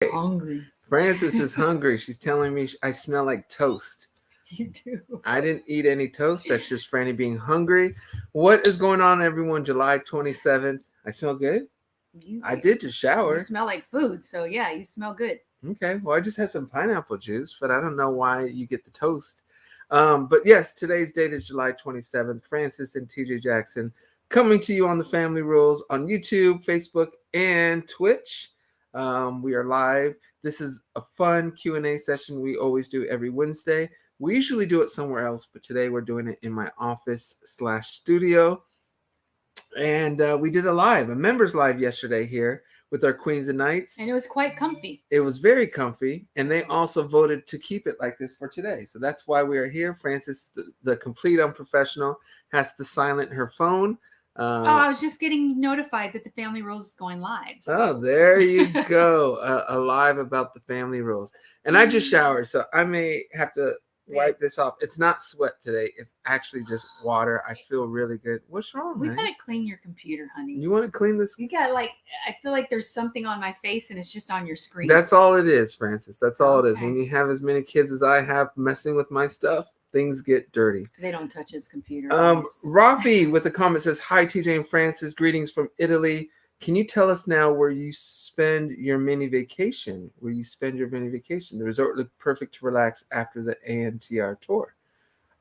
Hungry. Frances is hungry. She's telling me I smell like toast. You do. I didn't eat any toast. That's just Franny being hungry. What is going on, everyone? July 27th. I smell good. I did just You shower. smell like food, so yeah, you smell good. Okay, well, I just had some pineapple juice, but I don't know why you get the toast. But yes, today's date is July 27th. Francis and TJ Jackson coming to you on the Family Rules on YouTube, Facebook, and Twitch. We are live. This is a fun Q&A session we always do every Wednesday. We usually do it somewhere else, but today we're doing it in my office/studio. And we did a members live yesterday here with our Queens and Knights. And it was quite comfy. It was very comfy, and they also voted to keep it like this for today. So that's why we are here. Frances, the complete unprofessional, has to silent her phone. I was just getting notified that the Family Rules is going live. So. Oh, there you go. A live about the Family Rules. And I just showered, so I may have to wipe this off. It's not sweat today. It's actually just water. I feel really good. What's wrong, We honey? gotta clean your computer, honey. You want to clean this? You got I feel like there's something on my face and it's just on your screen. That's all it is, Francis. That's all it is. Okay. When you have as many kids as I have messing with my stuff, things get dirty. They don't touch his computer. Rafi with a comment says, "Hi, TJ and Francis. Greetings from Italy. Can you tell us now where you spend your mini vacation? Where you spend your mini vacation? The resort looked perfect to relax after the ANTR tour."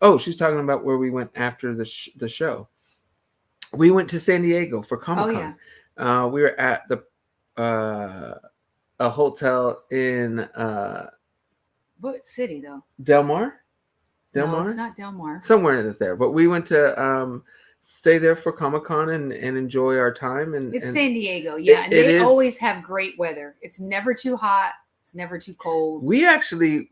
Oh, she's talking about where we went after the show. We went to San Diego for Comic-Con. Oh, yeah. We were at the a hotel in what city though? Del Mar. No, it's not Del Mar. Somewhere in there. But we went to stay there for Comic-Con and enjoy our time. And it's San Diego, yeah. And they always have great weather. It's never too hot. It's never too cold. We actually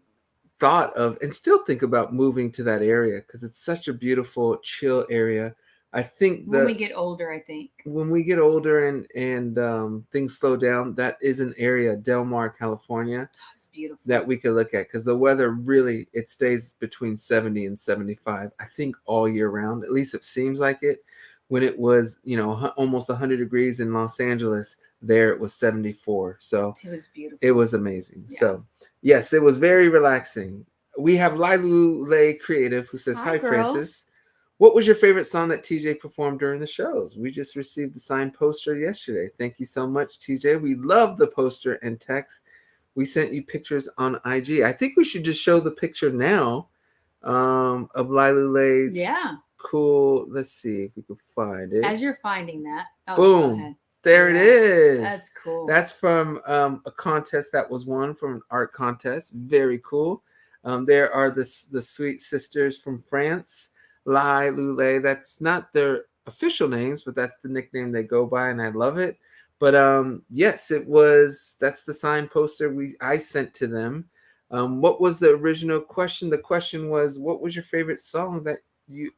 thought of and still think about moving to that area because it's such a beautiful, chill area. I think when we get older, when we get older and things slow down, that is an area, Del Mar, California. Oh, it's beautiful. That we could look at because the weather really, it stays between 70 and 75, I think, all year round. At least it seems like it. When it was, almost 100 degrees in Los Angeles, there it was 74. So it was beautiful. It was amazing. Yeah. So yes, it was very relaxing. We have Lilu Lay Creative who says, "Hi, Francis. What was your favorite song that TJ performed during the shows? We just received the signed poster yesterday. Thank you so much, TJ. We love the poster and text. We sent you pictures on IG. I think we should just show the picture now of Lilu Lay's cool. Let's see if we can find it. As you're finding that. Oh, boom. There it is. That's cool. That's from a contest that was won from an art contest. Very cool. There are the sweet sisters from France. Lai, Lule, that's not their official names, but that's the nickname they go by, and I love it. But yes, that's the signed poster I sent to them. What was the original question? The question was, what was your favorite song that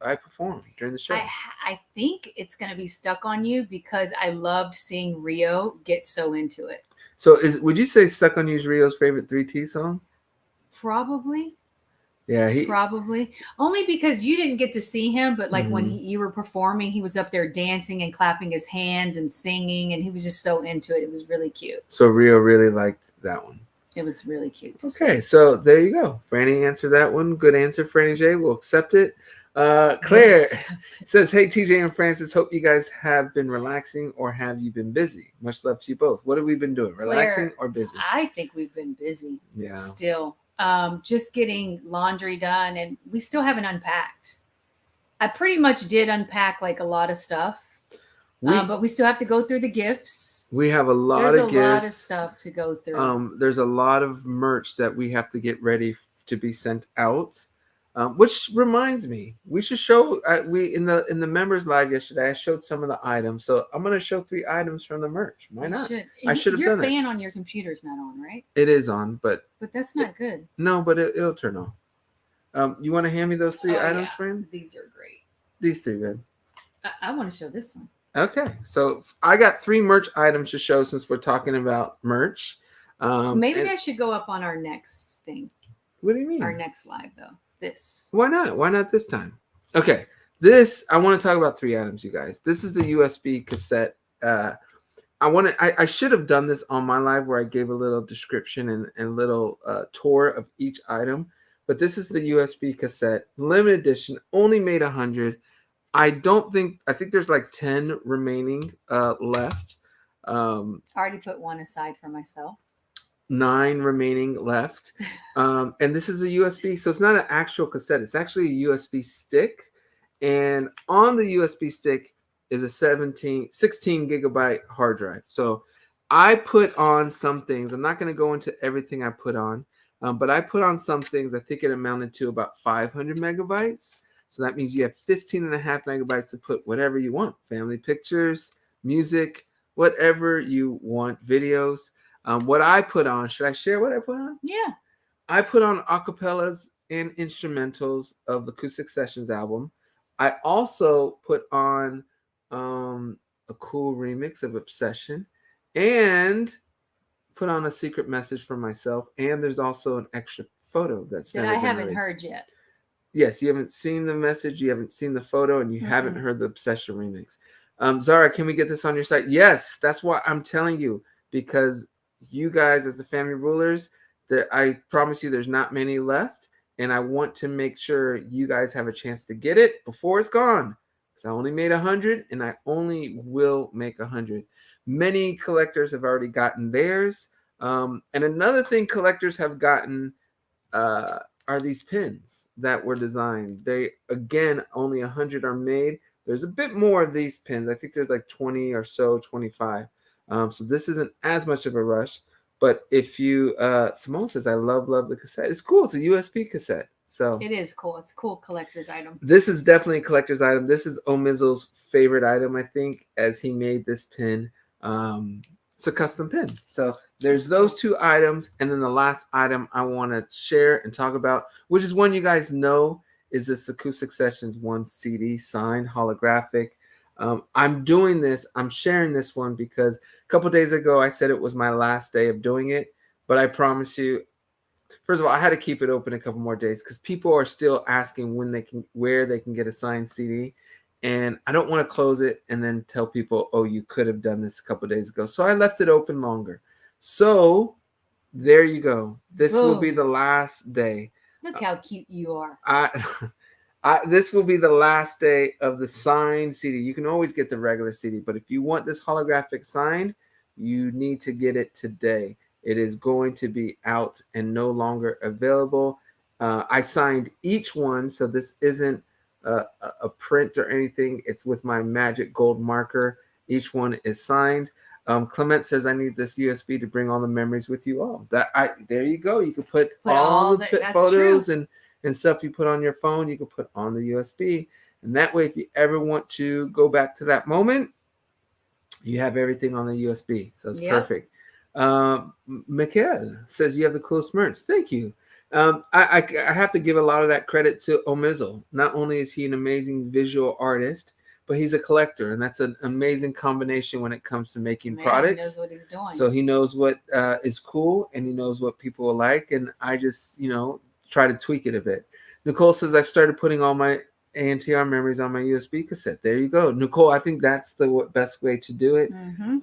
I performed during the show? I think it's going to be Stuck on You because I loved seeing Rio get so into it. So would you say Stuck on You is Rio's favorite 3T song? Probably. Yeah, probably only because you didn't get to see him, but when you were performing, he was up there dancing and clapping his hands and singing, and he was just so into it. It was really cute. So Rio really liked that one. It was really cute. Okay, so there you go. Franny answered that one. Good answer, Franny J. We'll accept it. Claire says, "Hey, TJ and Francis, hope you guys have been relaxing or have you been busy? Much love to you both. What have we been doing? Relaxing or busy?" I think we've been busy. Yeah. Still. Just getting laundry done, and we still haven't unpacked. I pretty much did unpack a lot of stuff, but we still have to go through the gifts. We have a lot of gifts. There's a lot of stuff to go through. There's a lot of merch that we have to get ready to be sent out. Which reminds me, we should show. In the members live yesterday, I showed some of the items. So I'm going to show 3 items from the merch. Why not? I should have done it. Your fan on your computer's not on, right? It is on, but that's not good. No, but it'll turn on. You want to hand me those 3 items, friend? These are great. These 3, good. I want to show this one. Okay, so I got 3 merch items to show since we're talking about merch. Maybe I should go up on our next thing. What do you mean? Our next live, though. This. Why not? Why not this time? Okay. I want to talk about 3 items, you guys. This is the USB cassette I should have done this on my live where I gave a little description and little tour of each item. But this is the USB cassette, limited edition, only made 100. I think there's like 10 remaining left. I already put one aside for myself. 9 remaining left. And this is a USB, so it's not an actual cassette. It's actually a USB stick. And on the USB stick is a 16 gigabyte hard drive. So I put on some things. I'm not going to go into everything I put on, but I put on some things. I think it amounted to about 500 megabytes. So that means you have 15 and a half megabytes to put whatever you want. Family pictures, music, whatever you want, videos. What I put on, should I share what I put on? Yeah. I put on acapellas and instrumentals of the Acoustic Sessions album. I also put on a cool remix of Obsession and put on a secret message for myself. And there's also an extra photo that I haven't heard yet. Yes, you haven't seen the message, you haven't seen the photo, and you haven't heard the Obsession remix. Zara, can we get this on your site? Yes, that's why I'm telling you, because you guys as the family rulers, I promise you there's not many left, and I want to make sure you guys have a chance to get it before it's gone. Because I only made 100, and I only will make 100. Many collectors have already gotten theirs. And another thing collectors have gotten are these pins that were designed. They, again, only 100 are made. There's a bit more of these pins. I think there's like 20 or so, 25. So this isn't as much of a rush. But if you, Simone says, I love the cassette. It's cool. It's a USB cassette. So it is cool. It's a cool collector's item. This is definitely a collector's item. This is Omizel's favorite item, I think, as he made this pin. It's a custom pin. So there's those 2 items. And then the last item I want to share and talk about, which is one you guys know, is this Acoustic Sessions 1 CD signed holographic. I'm doing this. I'm sharing this one because a couple days ago I said it was my last day of doing it. But I promise you, first of all, I had to keep it open a couple more days because people are still asking where they can get a signed CD. And I don't want to close it and then tell people, oh, you could have done this a couple days ago. So I left it open longer. So there you go. This will be the last day. Look how cute you are. This will be the last day of the signed CD. You can always get the regular CD, but if you want this holographic signed, you need to get it today. It is going to be out and no longer available. I signed each one, so this isn't a print or anything. It's with my magic gold marker. Each one is signed. Clement says, I need this USB to bring all the memories with you all. There you go. You can put all the photos and stuff you put on your phone, you can put on the USB. And that way, if you ever want to go back to that moment, you have everything on the USB. So it's perfect. Mikhail says, you have the coolest merch. Thank you. I have to give a lot of that credit to Omizel. Not only is he an amazing visual artist, but he's a collector. And that's an amazing combination when it comes to making products. He knows what he's doing. So he knows what is cool, and he knows what people will like. And I just, try to tweak it a bit. Nicole says, I've started putting all my ANTR memories on my USB cassette. There you go. Nicole, I think that's the best way to do it.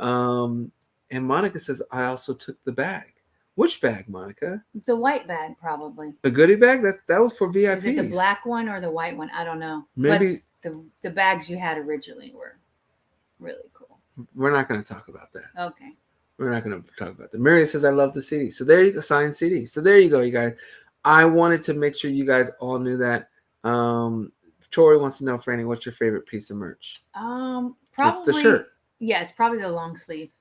And Monica says, I also took the bag. Which bag, Monica? The white bag, probably. The goodie bag? That was for VIPs. Is it the black one or the white one? I don't know. Maybe. But the bags you had originally were really cool. We're not going to talk about that. Okay. We're not going to talk about that. Maria says, I love the CD. So there you go. Signed CD. So there you go, you guys. I wanted to make sure you guys all knew that. Tori wants to know, Franny, what's your favorite piece of merch? Probably it's the shirt. Yeah, it's probably the long sleeve.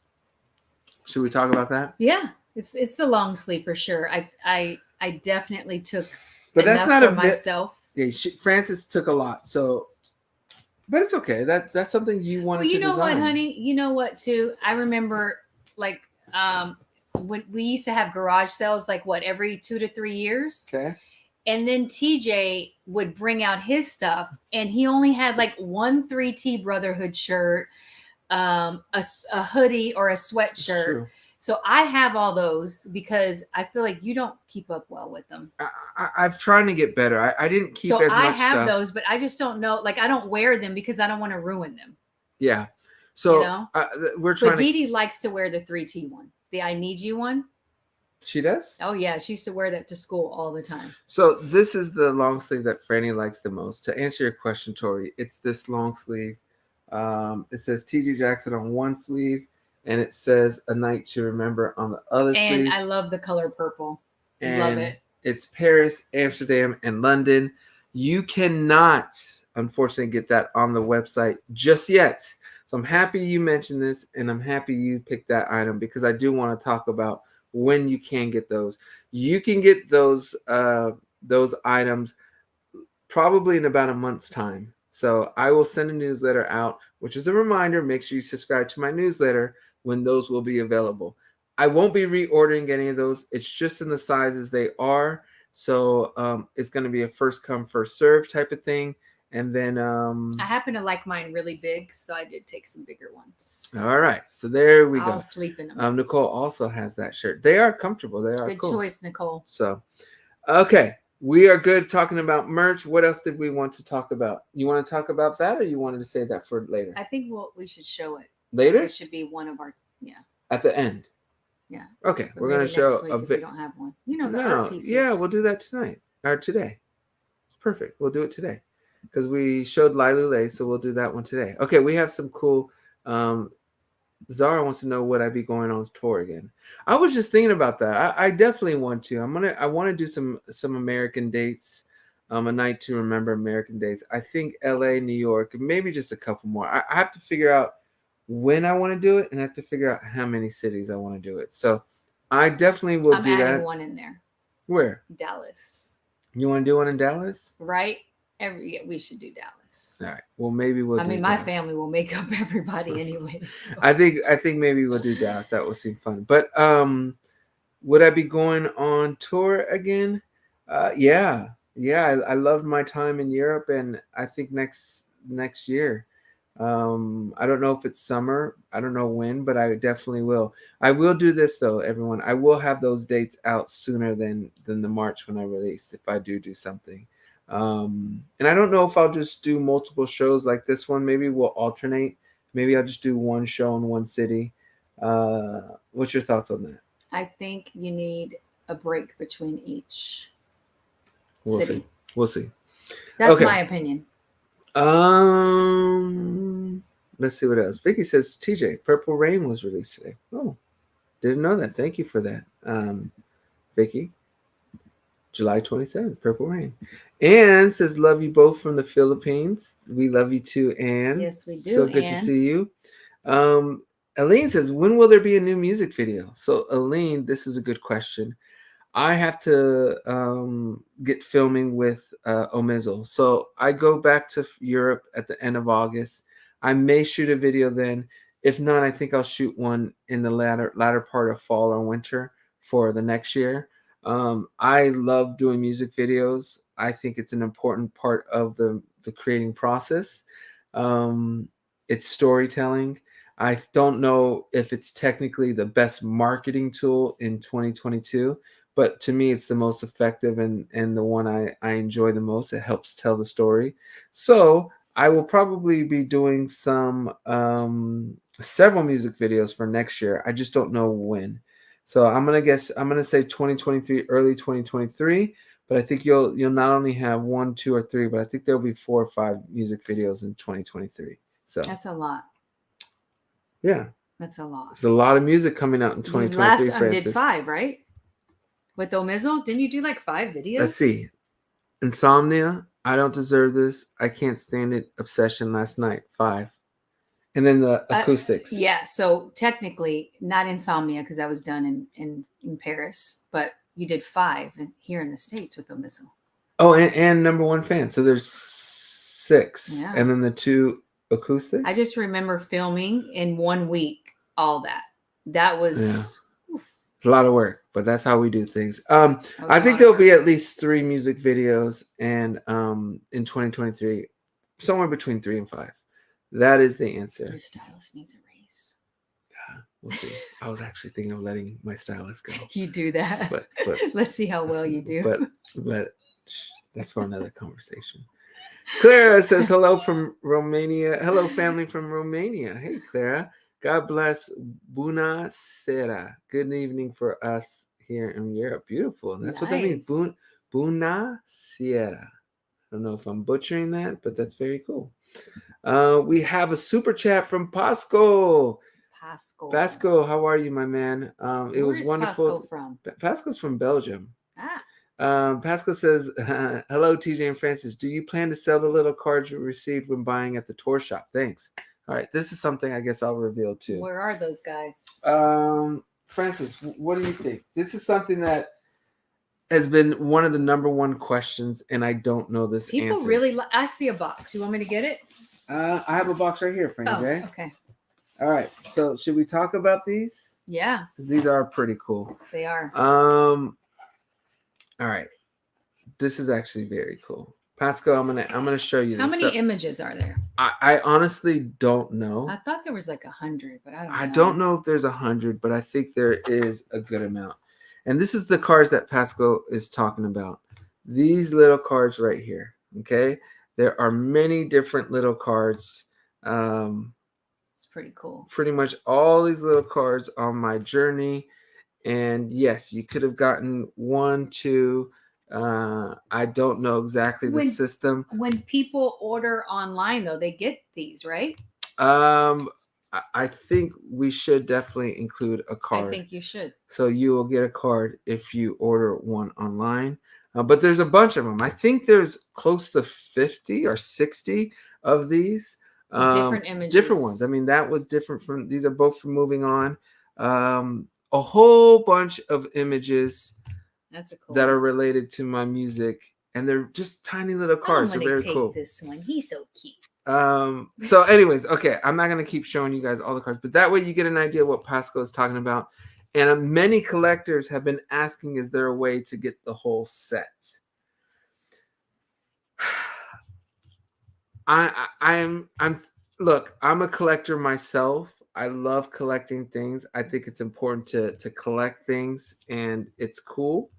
Should we talk about that? Yeah, it's the long sleeve for sure. I definitely took but enough that's not for myself. Yeah, Francis took a lot, so. But it's okay. That's something you wanted to design. You know what, honey? You know what, too? I remember, like, when we used to have garage sales, like every 2 to 3 years. Okay. And then TJ would bring out his stuff, and he only had like one 3T Brotherhood shirt, a hoodie or a sweatshirt. So I have all those because I feel like you don't keep up well with them. I've tried to get better. I didn't keep as much stuff. So I have those, but I just don't know. Like, I don't wear them because I don't want to ruin them. Yeah. So we're trying But Dee Dee likes to wear the 3T one, the I Need You one. She does? Oh, yeah. She used to wear that to school all the time. So this is the long sleeve that Franny likes the most. To answer your question, Tori, it's this long sleeve. It says T.J. Jackson on one sleeve, and it says A Night to Remember on the other sleeve. And I love the color purple. And love it. It's Paris, Amsterdam, and London. You cannot, unfortunately, get that on the website just yet. So I'm happy you mentioned this, and I'm happy you picked that item because I do want to talk about when you can get those. You can get those items probably in about a month's time. So I will send a newsletter out, which is a reminder. Make sure you subscribe to my newsletter when those will be available. I won't be reordering any of those. It's just in the sizes they are. So it's going to be a first come, first serve type of thing. And then I happen to like mine really big, so I did take some bigger ones. All right. So there we go. I'll sleep in them. Nicole also has that shirt. They are comfortable. They are good cool. choice, Nicole. So, okay. We are good talking about merch. What else did we want to talk about? You want to talk about that, or you wanted to save that for later? I think we should show it. Later? It should be one of our, At the end? Yeah. Okay. But we're going to show a video. We don't have one. The art pieces. Yeah, we'll do that tonight. Or today. It's perfect. We'll do it today. Because we showed Lailule, so we'll do that one today. Okay, we have some cool... Zara wants to know would I be going on tour again. I was just thinking about that. I definitely want to. I want to do some American dates. A night to remember American dates. I think LA, New York, maybe just a couple more. I have to figure out when I want to do it, and I have to figure out how many cities I want to do it. So I definitely will do that. I'm adding one in there. Where? Dallas. You want to do one in Dallas? Right. We should do Dallas. All right. Well, maybe we'll. My family will make up everybody anyways. So. I think maybe we'll do Dallas. That will seem fun. But would I be going on tour again? Yeah. I loved my time in Europe, and I think next year. I don't know if it's summer. I don't know when, but I definitely will. I will do this though, everyone. I will have those dates out sooner than the March when I release. If I do something. And I don't know if I'll just do multiple shows like this one. Maybe we'll alternate. Maybe I'll just do one show in one city. What's your thoughts on that? I think you need a break between each city. We'll see. That's my opinion. Let's see what else. Vicky says, TJ, Purple Rain was released today. Oh, didn't know that. Thank you for that. Vicky. July 27th, Purple Rain. Anne says, love you both from the Philippines. We love you too, Anne. Yes, we do. So good to see you. Aline says, when will there be a new music video? So, Aline, this is a good question. I have to get filming with Omizel. So, I go back to Europe at the end of August. I may shoot a video then. If not, I think I'll shoot one in the latter part of fall or winter for the next year. I love doing music videos. I think it's an important part of the creating process. It's storytelling. I don't know if it's technically the best marketing tool in 2022, but to me, it's the most effective and the one I enjoy the most. It helps tell the story. So I will probably be doing several music videos for next year. I just don't know when. So I'm gonna say 2023, early 2023. But I think you'll not only have 1, 2, or 3, but I think there'll be 4 or 5 music videos in 2023. So that's a lot. Yeah, that's a lot. There's a lot of music coming out in 2023. Last time did 5, right? With Omizel, didn't you do like 5 videos? Let's see. Insomnia. I don't deserve this. I can't stand it. Obsession. Last night. 5. And then the acoustics. Yeah. So technically not Insomnia because that was done in Paris, but you did 5 here in the States with Omizel. Oh, and number 1 fan. So there's 6. Yeah. And then the 2 acoustics. I just remember filming in 1 week, all that. That was a lot of work, but that's how we do things. I think there'll be at least 3 music videos and in 2023, somewhere between 3 and 5. That is the answer. Your stylist needs a raise. Yeah, we'll see. I was actually thinking of letting my stylist go. You do that. But let's see how well you do. But that's for another conversation. Clara says hello from Romania. Hello, family from Romania. Hey, Clara. God bless. Buna sera. Good evening for us here in Europe. Beautiful. That's what that means. Nice. Buna sera. I don't know if I'm butchering that, but that's very cool. We have a super chat from Pasco. Pasco, how are you, my man? It Where was is wonderful. Pasco from? Pasco's from Belgium. Ah, Pascal says, hello, TJ and Francis. Do you plan to sell the little cards you received when buying at the tour shop? Thanks. All right, this is something I guess I'll reveal too. where are those guys? Francis, what do you think? This is something that has been one of the number one questions, and I don't know this People answer. really I see a box. You want me to get it? I have a box right here, Frank. Oh, okay. All right. So should we talk about these? Yeah. These are pretty cool. They are. All right. This is actually very cool. Pascal, I'm gonna show you this. How many images are there? I honestly don't know. I thought there was like 100, but I don't know. I don't know if there's 100, but I think there is a good amount. And this is the cards that Pascal is talking about. These little cards right here. Okay. There are many different little cards. It's pretty cool. Pretty much all these little cards on my journey. And yes, you could have gotten 1, 2. I don't know exactly the system. When people order online, though, they get these, right? I think we should definitely include a card. I think you should. So you will get a card if you order one online. But there's a bunch of them. I think there's close to 50 or 60 of these. Different images. Different ones. I mean, that was different from, these are both from Moving On. A whole bunch of images that are related to my music. And they're just tiny little cards. They're very cool. This one. He's so cute. So anyways, okay, I'm not going to keep showing you guys all the cards, but that way you get an idea what Pascal is talking about. And many collectors have been asking, is there a way to get the whole set? Look, I'm a collector myself. I love collecting things. I think it's important to collect things, and it's cool.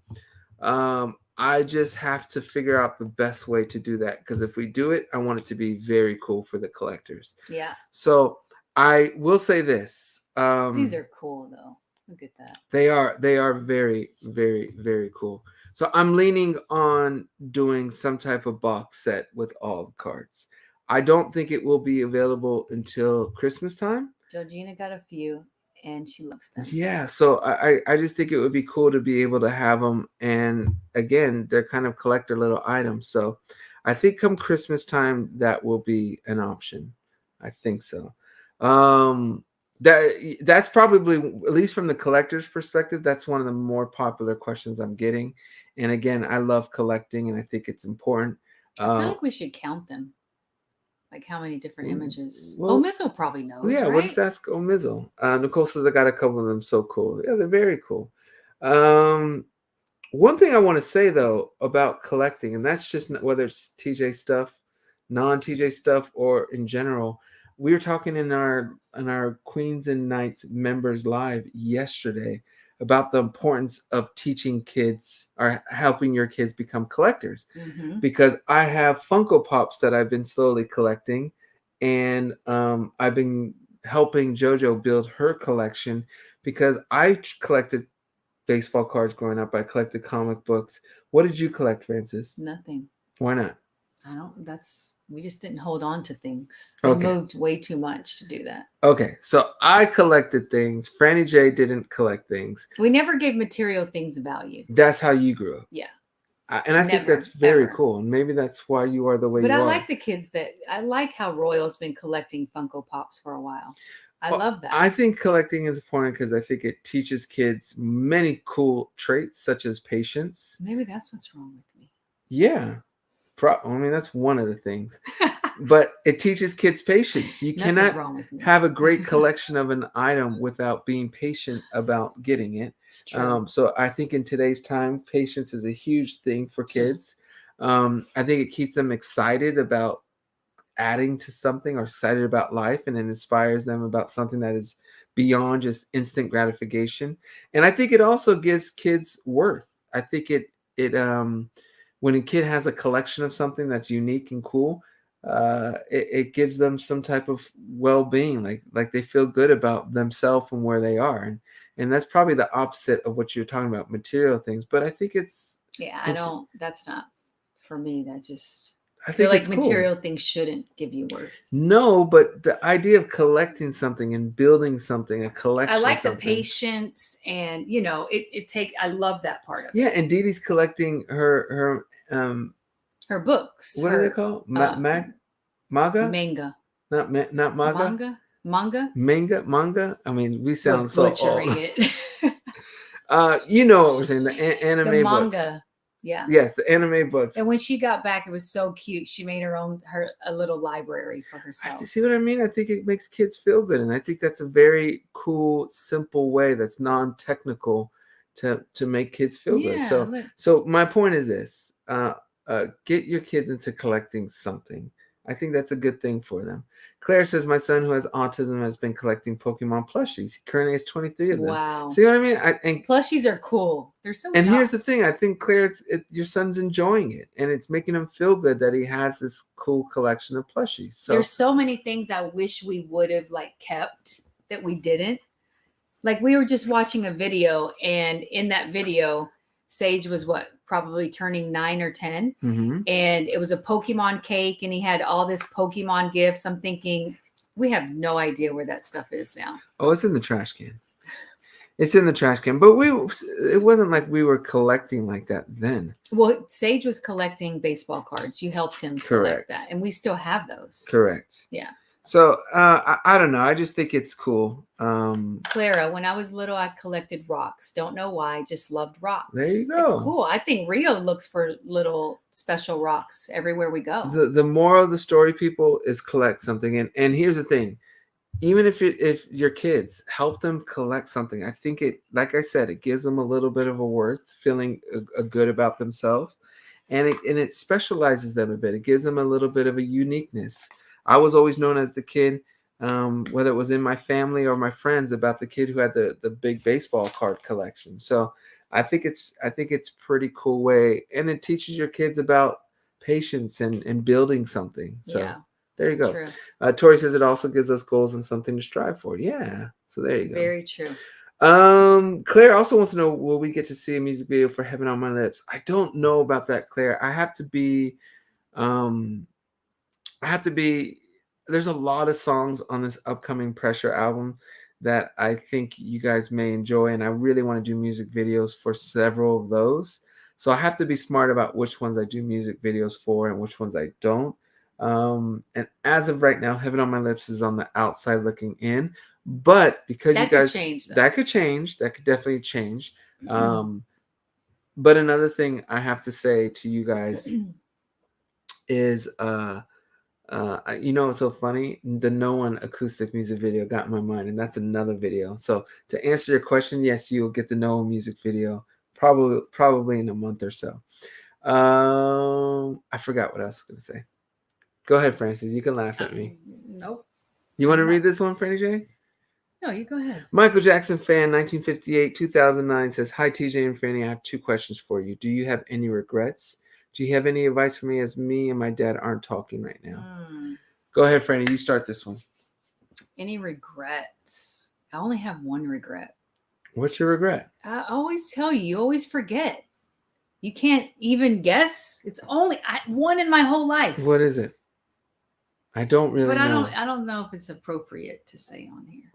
I just have to figure out the best way to do that, because if we do it, I want it to be very cool for the collectors. Yeah. So I will say this. These are cool, though. Look at that. They are very, very, very cool. So I'm leaning on doing some type of box set with all the cards. I don't think it will be available until Christmas time. Georgina got a few, and she loves them. Yeah, so I just think it would be cool to be able to have them. And again, they're kind of collector little items. So I think come Christmas time, that will be an option. I think so. That's probably, at least from the collector's perspective, that's one of the more popular questions I'm getting. And again, I love collecting, and I think it's important. I feel like we should count them. Like how many different images? Well, Mizzle probably knows. Yeah, right? We'll just ask Mizzle. Nicole says I got a couple of them. So cool. Yeah, they're very cool. One thing I want to say though about collecting, and that's just whether it's TJ stuff, non-TJ stuff, or in general. We were talking in our Queens and Knights members live yesterday about the importance of teaching kids or helping your kids become collectors. Mm-hmm. Because I have Funko Pops that I've been slowly collecting, and I've been helping JoJo build her collection, because I collected baseball cards growing up. I collected comic books. What did you collect, Francis? Nothing. Why not? We just didn't hold on to things. We moved way too much to do that. Okay, so I collected things. Franny J didn't collect things. We never gave material things value. That's how you grew up. Yeah. And I think that's very cool. And maybe that's why you are the way you are. But I like the kids I like how Royal's been collecting Funko Pops for a while. I love that. I think collecting is important because I think it teaches kids many cool traits, such as patience. Maybe that's what's wrong with me. Yeah. I mean, that's one of the things. But it teaches kids patience. You cannot have a great collection of an item without being patient about getting it. It's true. So I think in today's time, patience is a huge thing for kids. I think it keeps them excited about adding to something, or excited about life, and it inspires them about something that is beyond just instant gratification. And I think it also gives kids worth. I think it when a kid has a collection of something that's unique and cool, it gives them some type of well-being, like they feel good about themselves and where they are, and that's probably the opposite of what you're talking about, material things. But I think it's that's not for me. That just I feel think like it's cool. material things shouldn't give you worth. No, but the idea of collecting something and building something, a collection I like of the something. patience, and I love that part of it. Yeah, and Dee Dee's collecting her books. what are they called? Maga? Manga. Not maga? Manga? I mean, we sound so butchering old. it. You know what we're saying, the anime the books. manga. Yeah. Yes, the anime books. And when she got back, it was so cute. She made a little library for herself. See what I mean? I think it makes kids feel good, and I think that's a very cool, simple way that's non-technical to make kids feel good. So my point is this: get your kids into collecting something. I think that's a good thing for them. Claire says, my son who has autism has been collecting Pokemon plushies. He currently has 23 of them. Wow. See what I mean? And plushies are cool. They're so And soft. Here's the thing. I think, Claire, your son's enjoying it. And it's making him feel good that he has this cool collection of plushies. So there's so many things I wish we would have kept that we didn't. Like we were just watching a video, and in that video, Sage was probably turning 9 or 10. Mm-hmm. And it was a Pokemon cake, and he had all this Pokemon gifts. I'm thinking, we have no idea where that stuff is now. Oh, it's in the trash can. It's in the trash can. But it wasn't like we were collecting like that then. Well, Sage was collecting baseball cards. You helped him collect that. And we still have those. Correct. Yeah. So, I don't know. I just think it's cool. Clara, when I was little, I collected rocks. Don't know why. Just loved rocks. There you go. It's cool. I think Rio looks for little special rocks everywhere we go. The moral of the story, people, is collect something. And here's the thing. Even if your kids, help them collect something, I think like I said, it gives them a little bit of a worth, feeling good about themselves. And it specializes them a bit. It gives them a little bit of a uniqueness. I was always known as the kid, whether it was in my family or my friends, about the kid who had the big baseball card collection. So I think it's pretty cool way, and it teaches your kids about patience and building something. So yeah, there you go. True. Tori says it also gives us goals and something to strive for. Yeah, so there you go. Very true. Claire also wants to know, will we get to see a music video for Heaven on My Lips? I don't know about that, Claire. I have to be there's a lot of songs on this upcoming Pressure album that I think you guys may enjoy, and I really want to do music videos for several of those. So I have to be smart about which ones I do music videos for and which ones I don't. And as of right now, Heaven on My Lips is on the outside looking in, but because you guys, that could change, that could definitely change. But another thing I have to say to you guys is, it's so funny. The No One acoustic music video got in my mind, and that's another video. So to answer your question, yes, you'll get the No One music video probably in a month or so. I forgot what I was going to say. Go ahead, Francis. You can laugh at me. Nope. You want to read this one, Franny J? No, you go ahead. Michael Jackson fan, 1958, 2009 says, "Hi, TJ and Franny. I have 2 questions for you. Do you have any regrets? Do you have any advice for me, as me and my dad aren't talking right now?" Go ahead, Franny. You start this one. Any regrets? I only have one regret. What's your regret? I always tell you, you always forget. You can't even guess. It's only one in my whole life. What is it? I don't really know. But I don't know if it's appropriate to say on here.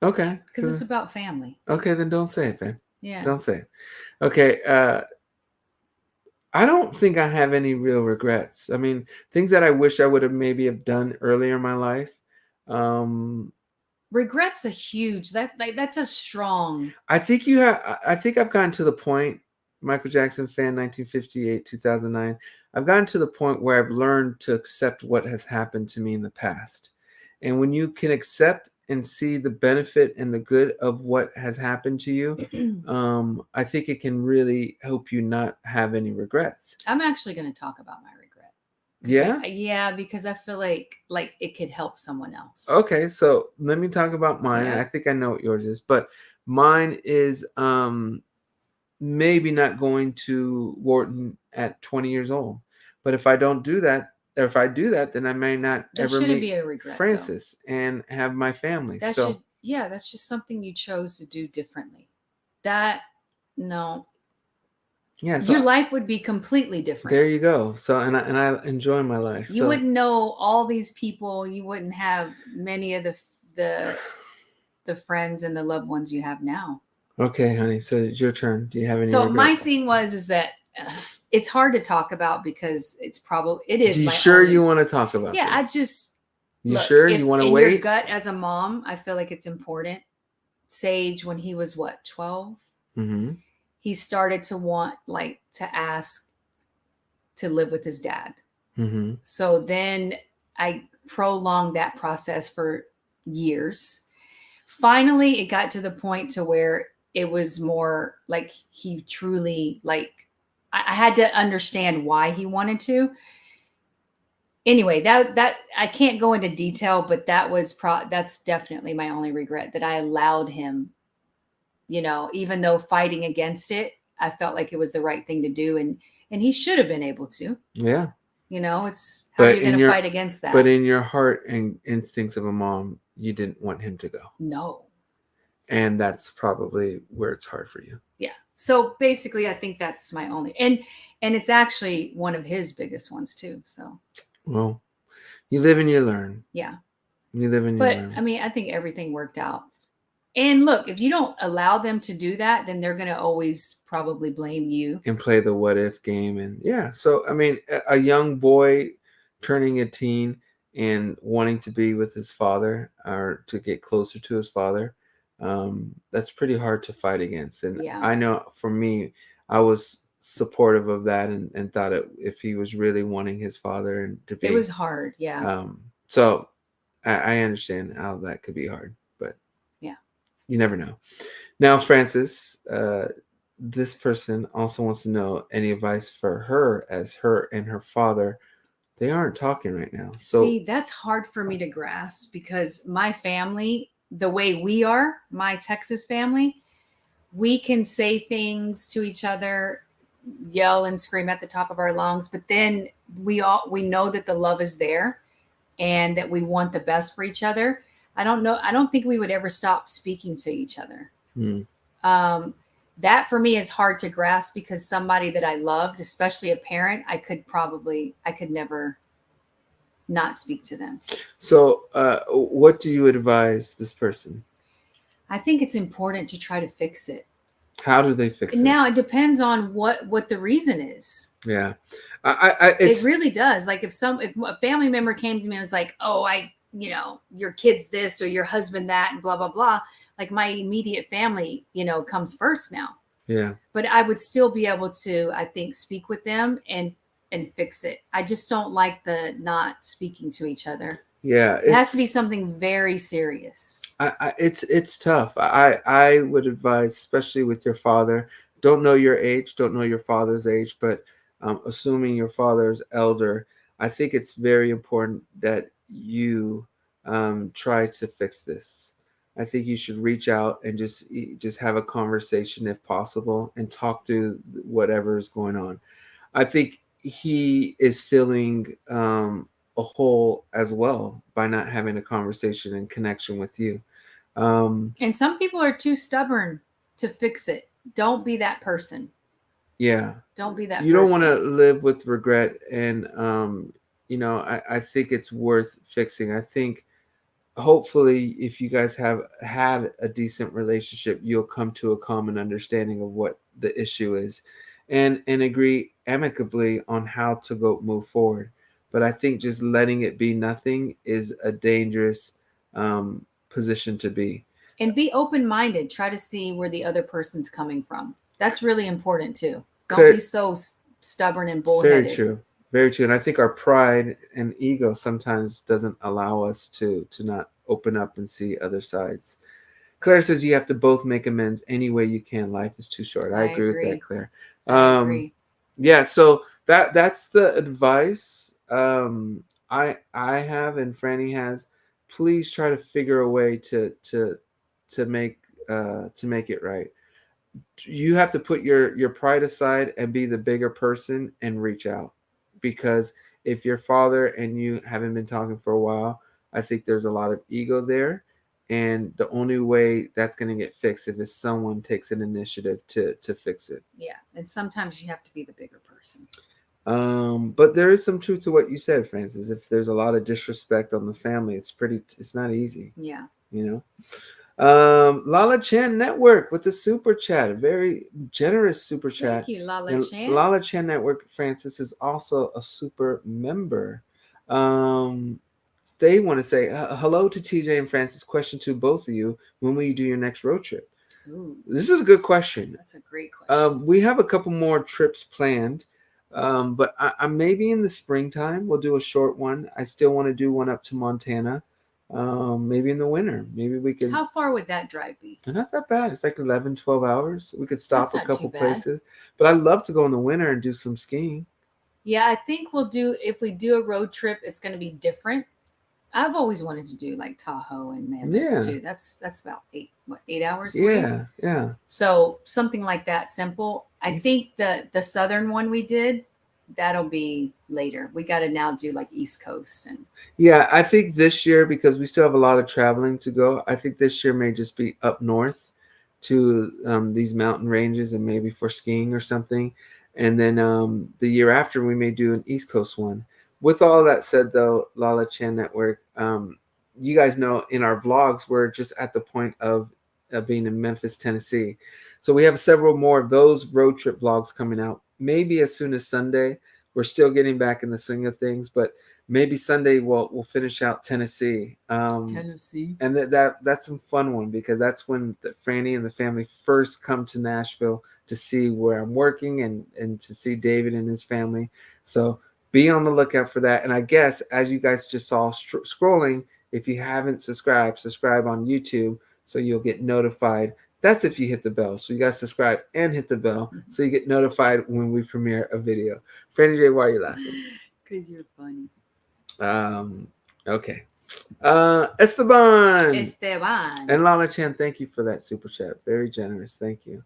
Okay. Because it's about family. Okay, then don't say it, babe. Yeah. Don't say it. Okay. I don't think I have any real regrets. I mean, things that I wish I would have maybe done earlier in my life. Regret's a huge. That's a strong. I think I've gotten to the point. Michael Jackson fan, 1958, 2009. I've gotten to the point where I've learned to accept what has happened to me in the past. And when you can accept and see the benefit and the good of what has happened to you, I think it can really help you not have any regrets. I'm actually going to talk about my regret. Yeah? Yeah, because I feel like it could help someone else. Okay, so let me talk about mine. Yeah. I think I know what yours is, but mine is maybe not going to Wharton at 20 years old. But if I don't do that, or if I do that, then I may not That ever shouldn't meet be a regret, Francis and have my family. though. So That's just something you chose to do differently. That, no, yeah, your so life would be completely different. there you go. So and I enjoy my life. You So wouldn't know all these people. You wouldn't have many of the friends and the loved ones you have now. okay, honey. So it's your turn. Do you have any So my regrets? thing is that it's hard to talk about because it Do is you my sure only. you want to talk about Yeah, I this? just You look, sure if you want to in your wait? gut as a mom, I feel like it's important. Sage, when he was what, 12, Mm-hmm. he started to want, like, to ask to live with his dad. Mm-hmm. So then I prolonged that process for years. Finally, it got to the point to where it was more like he truly, like, I had to understand why he wanted to. Anyway, that I can't go into detail, but that's definitely my only regret, that I allowed him, even though fighting against it, I felt like it was the right thing to do, and he should have been able to. Yeah. It's how are But you going to fight against that? but in your heart and instincts of a mom, you didn't want him to go. No. And that's probably where it's hard for you. Yeah. So basically, I think that's my only, and it's actually one of his biggest ones too. So Well, you live and you learn. yeah. You live and you But learn. I mean, I think everything worked out. And look, if you don't allow them to do that, then they're going to always probably blame you. And play the what if game. And yeah, so I mean, a young boy turning a teen and wanting to be with his father or to get closer to his father, that's pretty hard to fight against. And Yeah. I know for me, I was supportive of that and thought if he was really wanting his father and to be, It was hard. Yeah. So I understand how that could be hard, but yeah, you never know. Now, Francis, this person also wants to know any advice for her, as her and her father, they aren't talking right now. So see, that's hard for me to grasp because my family, the way we are, my Texas family, we can say things to each other, yell and scream at the top of our lungs, but then we know that the love is there and that we want the best for each other. I don't think we would ever stop speaking to each other. um, that for me is hard to grasp because somebody that I loved, especially a parent, I could never not speak to them. So, what do you advise this person? I think it's important to try to fix it. How do they fix it? Now it depends on what the reason is. Yeah, it really does. Like if a family member came to me and was like, "Oh, your kid's this or your husband that," and blah blah blah. Like my immediate family, comes first now. Yeah. But I would still be able to, I think, speak with them and fix it. I just don't like the not speaking to each other. Yeah, it has to be something very serious. It's tough. I would advise, especially with your father, don't know your age, don't know your father's age, but assuming your father's elder, I think it's very important that you try to fix this. I think you should reach out and just have a conversation if possible and talk through whatever is going on. I think he is feeling a hole as well by not having a conversation and connection with you. And some people are too stubborn to fix it. Don't be that person. Yeah. Don't be that You person. don't want to live with regret. And, I think it's worth fixing. I think hopefully if you guys have had a decent relationship, you'll come to a common understanding of what the issue is and agree amicably on how to move forward. But I think just letting it be nothing is a dangerous position to be. And be open-minded. Try to see where the other person's coming from. That's really important too. Don't be so stubborn and bullheaded. Very true. Very true. And I think our pride and ego sometimes doesn't allow us to not open up and see other sides. Claire says you have to both make amends any way you can. Life is too short. I agree with that, Claire. I agree. Yeah, so that's the advice I have and Franny has. Please try to figure a way to make it right. you have to put your pride aside and be the bigger person and reach out, because if your father and you haven't been talking for a while, I think there's a lot of ego there, and the only way that's going to get fixed if someone takes an initiative to fix it. Yeah, and sometimes you have to be the bigger person. But there is some truth to what you said, Francis. If there's a lot of disrespect on the family, it's not easy, Yeah. you know. Lala Chan Network with the super chat, a very generous super chat. Thank you, Lala And Chan. Lala Chan Network, Francis, is also a super member. Um, they want to say hello to TJ and Francis. Question to both of you: when will you do your next road trip? Ooh, This is a good question. that's a great question. We have a couple more trips planned, but I maybe in the springtime we'll do a short one. I still want to do one up to Montana. Maybe in the winter. Maybe we can. How far would that drive be? Not that bad. It's like 11, 12 hours. We could stop That's a not couple too bad. places. But I'd love to go in the winter and do some skiing. Yeah, I think we'll do, if we do a road trip, it's going to be different. I've always wanted to do like Tahoe and Mammoth Yeah. too. That's about 8 hours away. Yeah. So something like that, simple. I think the southern one we did, that'll be later. We got to now do like East Coast and Yeah, I think this year, because we still have a lot of traveling to go, I think this year may just be up north to these mountain ranges and maybe for skiing or something. And then the year after, we may do an East Coast one. With all that said, though, Lala Chan Network, you guys know in our vlogs, we're just at the point of being in Memphis, Tennessee. So we have several more of those road trip vlogs coming out, maybe as soon as Sunday. We're still getting back in the swing of things, but maybe Sunday we'll finish out Tennessee. Tennessee. And that's some fun one, because that's when Franny and the family first come to Nashville to see where I'm working and to see David and his family. So be on the lookout for that. And I guess as you guys just saw scrolling, if you haven't subscribed, subscribe on YouTube so you'll get notified. That's if you hit the bell. So you guys subscribe and hit the bell so you get notified when we premiere a video. Franny J, why are you laughing? Because you're funny. Okay. Esteban Esteban. and Lala Chan, thank you for that super chat. Very generous. Thank you.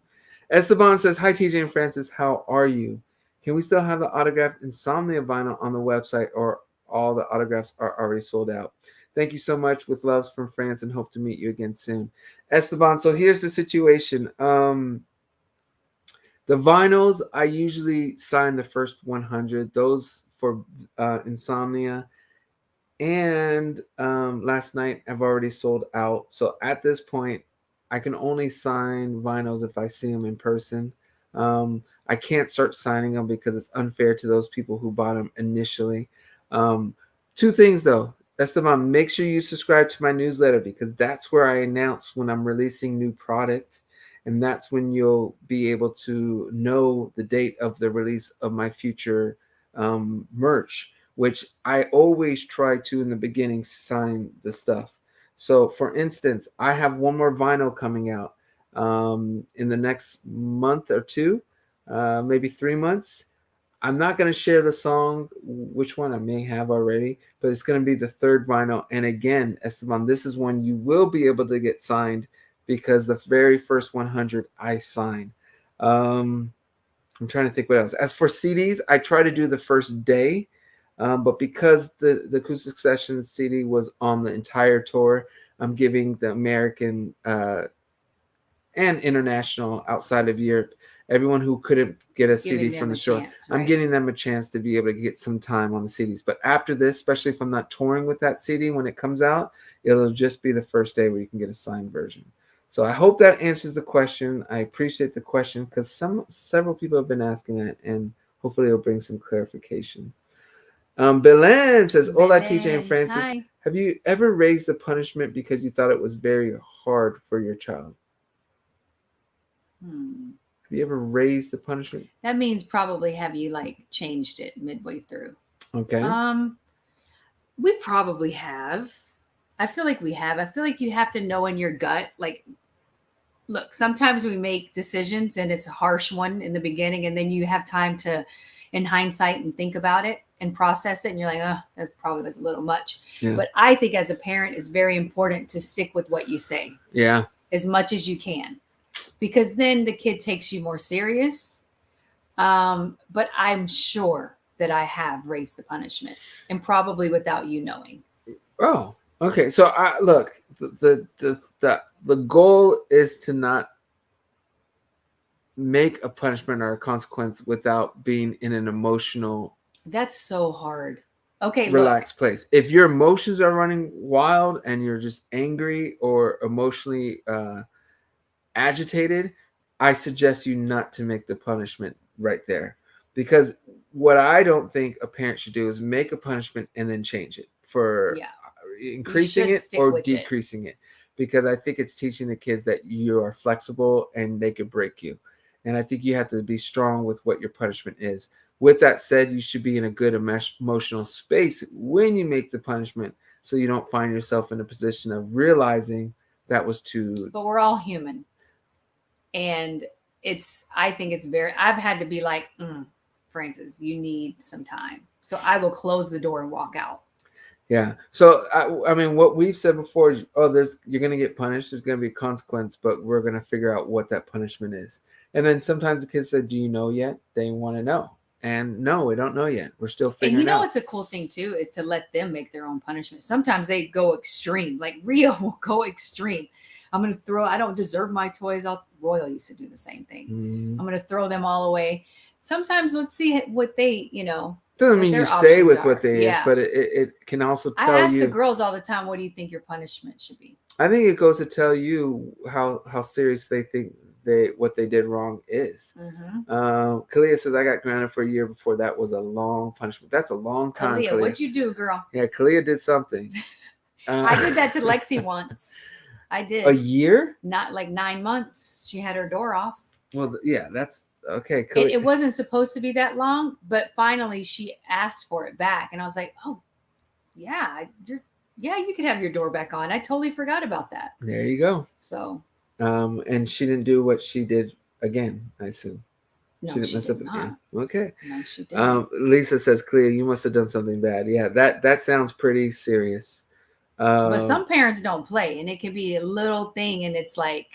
Esteban says, hi, TJ and Francis. How are you? Can we still have the autographed Insomnia vinyl on the website, or all the autographs are already sold out? Thank you so much. With loves from France, and hope to meet you again soon. Esteban, so here's the situation. The vinyls, I usually sign the first 100. Those for Insomnia and Last Night have already sold out. So at this point, I can only sign vinyls if I see them in person. I can't start signing them because it's unfair to those people who bought them initially. Two things though. Esteban, make sure you subscribe to my newsletter, because that's where I announce when I'm releasing new product. And that's when you'll be able to know the date of the release of my future merch, which I always try to in the beginning sign the stuff. So for instance, I have one more vinyl coming out in the next month or two, maybe 3 months. I'm not going to share the song, which one I may have already, but it's going to be the third vinyl. And again, Esteban, this is when you will be able to get signed, because the very first 100 I sign. I'm trying to think what else. As for CDs, I try to do the first day, but because the Acoustic Sessions CD was on the entire tour, I'm giving the American and international outside of Europe, everyone who couldn't get a CD from the show, I'm giving them a chance to be able to get some time on the CDs. But after this, especially if I'm not touring with that CD when it comes out, it'll just be the first day where you can get a signed version. So I hope that answers the question. I appreciate the question, because several people have been asking that, and hopefully it'll bring some clarification. Belen says, hola, TJ and Francis. Hi. Have you ever raised the punishment because you thought it was very hard for your child? Have you ever raised the punishment? That means probably have you like changed it midway through. Okay. We probably have. I feel like we have. I feel like you have to know in your gut, like, look, sometimes we make decisions and it's a harsh one in the beginning, and then you have time to, in hindsight, and think about it and process it, and you're like, oh, that probably was a little much. Yeah. But I think as a parent, it's very important to stick with what you say. Yeah. As much as you can. because then the kid takes you more serious. But I'm sure that I have raised the punishment, and probably without you knowing. Oh, okay. So I look, the goal is to not make a punishment or a consequence without being in an emotional That's so hard. Okay, look. relaxed place. If your emotions are running wild and you're just angry or emotionally agitated, I suggest you not to make the punishment right there. Because what I don't think a parent should do is make a punishment and then change it for Yeah, you increasing should it stick or with it. decreasing it. Because I think it's teaching the kids that you are flexible and they could break you. And I think you have to be strong with what your punishment is. With that said, you should be in a good emotional space when you make the punishment so you don't find yourself in a position of realizing that was too. But we're all human, and I think it's very. I've had to be like, Francis, you need some time, so I will close the door and walk out. Yeah. So I mean, what we've said before is, oh, you're gonna get punished. There's gonna be a consequence, but we're gonna figure out what that punishment is. And then sometimes the kids say, "Do you know yet?" They want to know, and no, we don't know yet. We're still And you figuring know out. what's a cool thing too is to let them make their own punishment. Sometimes they go extreme. Like Rio will go extreme. I'm gonna throw. I don't deserve my toys. Royal used to do the same thing. Mm. I'm gonna throw them all away. Sometimes let's see what they, Doesn't what mean you their stay options with what are. they is, Yeah. but it can also I tell ask the you. girls all the time, what do you think your punishment should be? I think it goes to tell you how serious they think what they did wrong is. Mm-hmm. Kalia says I got grounded for a year before that was a long punishment. That's a long time, Kalia, Kalia. what'd you do, girl? Yeah, Kalia did something. I did that to Lexi once. I did. A year? Not like 9 months. She had her door off. Well, yeah, that's okay. It wasn't supposed to be that long, but finally she asked for it back, and I was like, "Oh, yeah, yeah, you could have your door back on. I totally forgot about that." There you go. So, And she didn't do what she did again, I assume. no, She didn't she mess did up not. again. Okay. No, she didn't. Lisa says, Clea, you must have done something bad. Yeah, that sounds pretty serious. But some parents don't play, and it can be a little thing, and it's like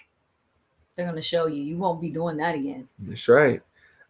they're going to show you. You won't be doing that again. That's right.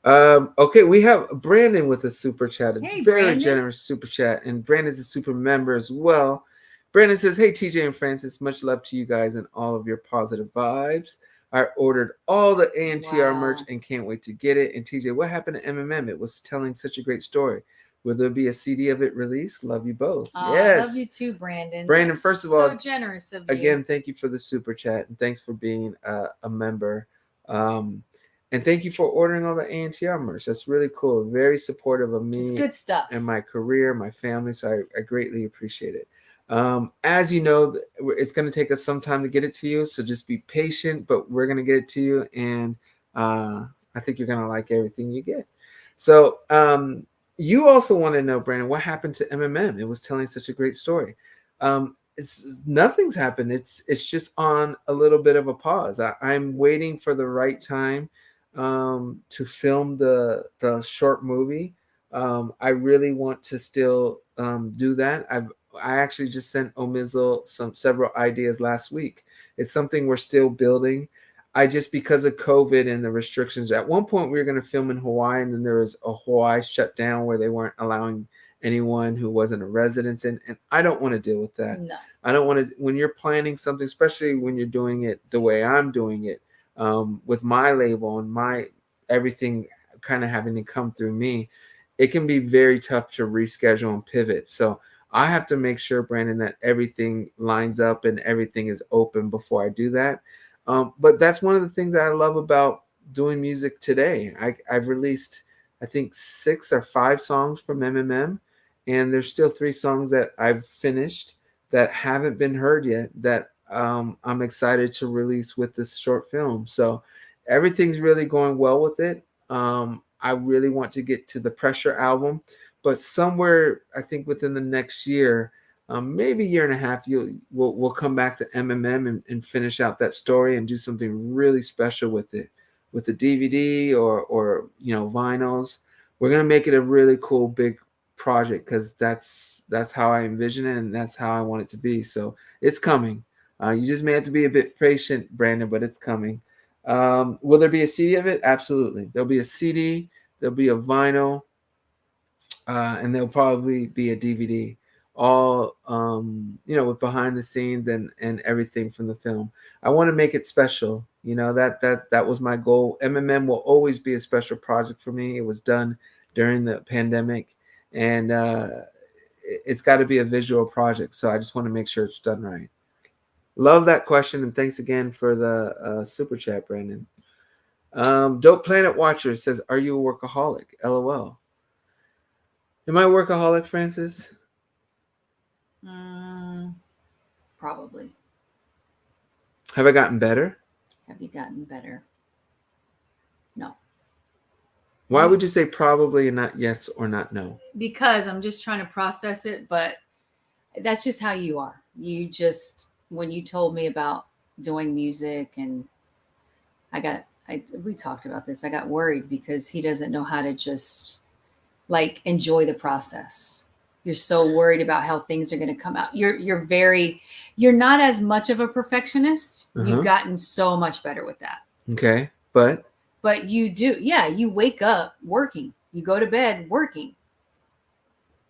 Okay, we have Brandon with a super chat, a Hey, very Brandon. generous super chat, and Brandon's a super member as well. Brandon says, "Hey TJ and Francis, much love to you guys and all of your positive vibes. I ordered all the ANTR merch and can't wait to get it. And TJ, what happened to MMM? It was telling such a great story. Will there be a CD of it released? Love you both." Yes. I love you too, Brandon. Brandon, first of all, so generous of you. Again, thank you for the super chat and thanks for being a member. And thank you for ordering all the ANTR merch. That's really cool. Very supportive of me. It's good stuff. And my career, my family. So I greatly appreciate it. As you know, it's going to take us some time to get it to you. So just be patient, but we're going to get it to you. And I think you're going to like everything you get. So you also want to know, Brandon, what happened to MMM? It was telling such a great story. Nothing's happened. It's just on a little bit of a pause. I'm waiting for the right time to film the short movie. I really want to still do that. I actually just sent Omizel several ideas last week. It's something we're still building. I just, because of COVID and the restrictions, at one point we were going to film in Hawaii, and then there was a Hawaii shutdown where they weren't allowing anyone who wasn't a resident in, and I don't want to deal with that. No. I don't want to, when you're planning something, especially when you're doing it the way I'm doing it, with my label and my everything kind of having to come through me, it can be very tough to reschedule and pivot. So I have to make sure, Brandon, that everything lines up and everything is open before I do that. But that's one of the things that I love about doing music today. I've released, I think, 6 or 5 songs from MMM, and there's still 3 songs that I've finished that haven't been heard yet that I'm excited to release with this short film. So everything's really going well with it. I really want to get to the Pressure album, but somewhere, I think within the next year, maybe year and a half, we'll come back to MMM and finish out that story and do something really special with it, with the DVD or vinyls. We're gonna make it a really cool big project because that's how I envision it and that's how I want it to be. So it's coming. You just may have to be a bit patient, Brandon, but it's coming. Will there be a CD of it? Absolutely. There'll be a CD. There'll be a vinyl, and there'll probably be a DVD. All with behind the scenes and everything from the film. I want to make it special. That was my goal. MMM will always be a special project for me. It was done during the pandemic, and it's got to be a visual project. So I just want to make sure it's done right. Love that question, and thanks again for the super chat, Brandon. Dope Planet Watcher says, "Are you a workaholic?" LOL. Am I a workaholic, Francis? Probably. Have I gotten better? Have you gotten better? No. Why would you say probably and not yes or not no? Because I'm just trying to process it, but that's just how you are. You just, when you told me about doing music, and we talked about this, I got worried because he doesn't know how to just like enjoy the process. You're so worried about how things are going to come out. You're not as much of a perfectionist. You've gotten so much better with that. Okay. But you do. Yeah. You wake up working. You go to bed working.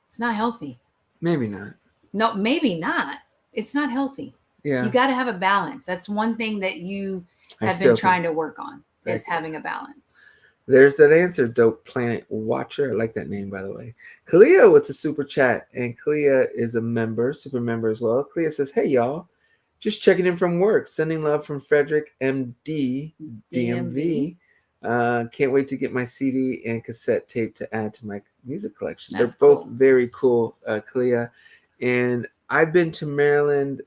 It's not healthy. Maybe not. No, maybe not. It's not healthy. Yeah. You got to have a balance. That's one thing that you have been trying to work on, is having a balance. There's that answer, Dope Planet Watcher. I like that name, by the way. Kalia with the super chat. And Kalia is a member, super member as well. Kalia says, "Hey, y'all. Just checking in from work. Sending love from Frederick, MD, DMV. Can't wait to get my CD and cassette tape to add to my music collection." They're both very cool, Kalia. And I've been to Maryland,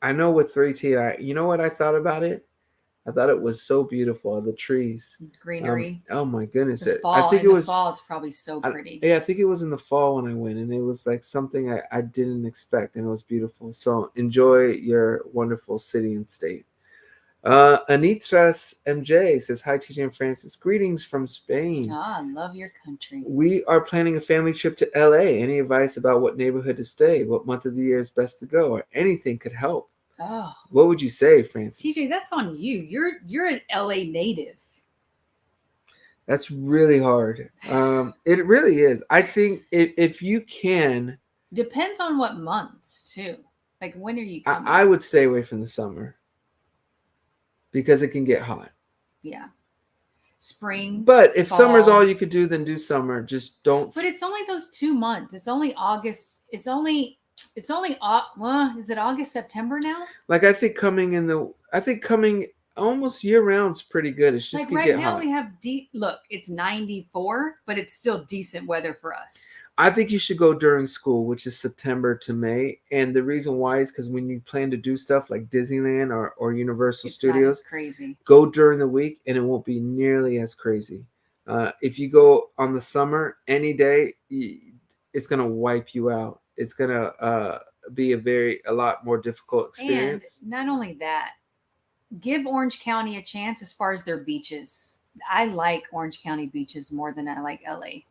I know, with 3T. You know what I thought about it? I thought it was so beautiful. The trees, greenery. Oh my goodness! I think it was fall. It's probably so pretty. I think it was in the fall when I went, and it was like something I didn't expect, and it was beautiful. So enjoy your wonderful city and state. Anitras MJ says, "Hi, TJ and Francis. Greetings from Spain. I love your country. We are planning a family trip to LA. Any advice about what neighborhood to stay? What month of the year is best to go? Or anything could help." Oh, what would you say, Francis? TJ, that's on you. You're an LA native. That's really hard. It really is. I think if you can, depends on what months too. Like, when are you coming? I would stay away from the summer because it can get hot. Yeah. Spring. But if fall. Summer's all you could do, then do summer. Just don't. But it's only those 2 months. It's only August. It's only is it August, September now? Like, I think coming almost year round's pretty good. It's just like right now hot. We have look, it's 94, but it's still decent weather for us. I think you should go during school, which is September to May. And the reason why is because when you plan to do stuff like Disneyland or Universal Studios, not crazy. Go during the week and it won't be nearly as crazy. If you go on the summer any day, it's going to wipe you out. It's going to be a lot more difficult experience. And not only that, give Orange County a chance as far as their beaches. I like Orange County beaches more than I like LA.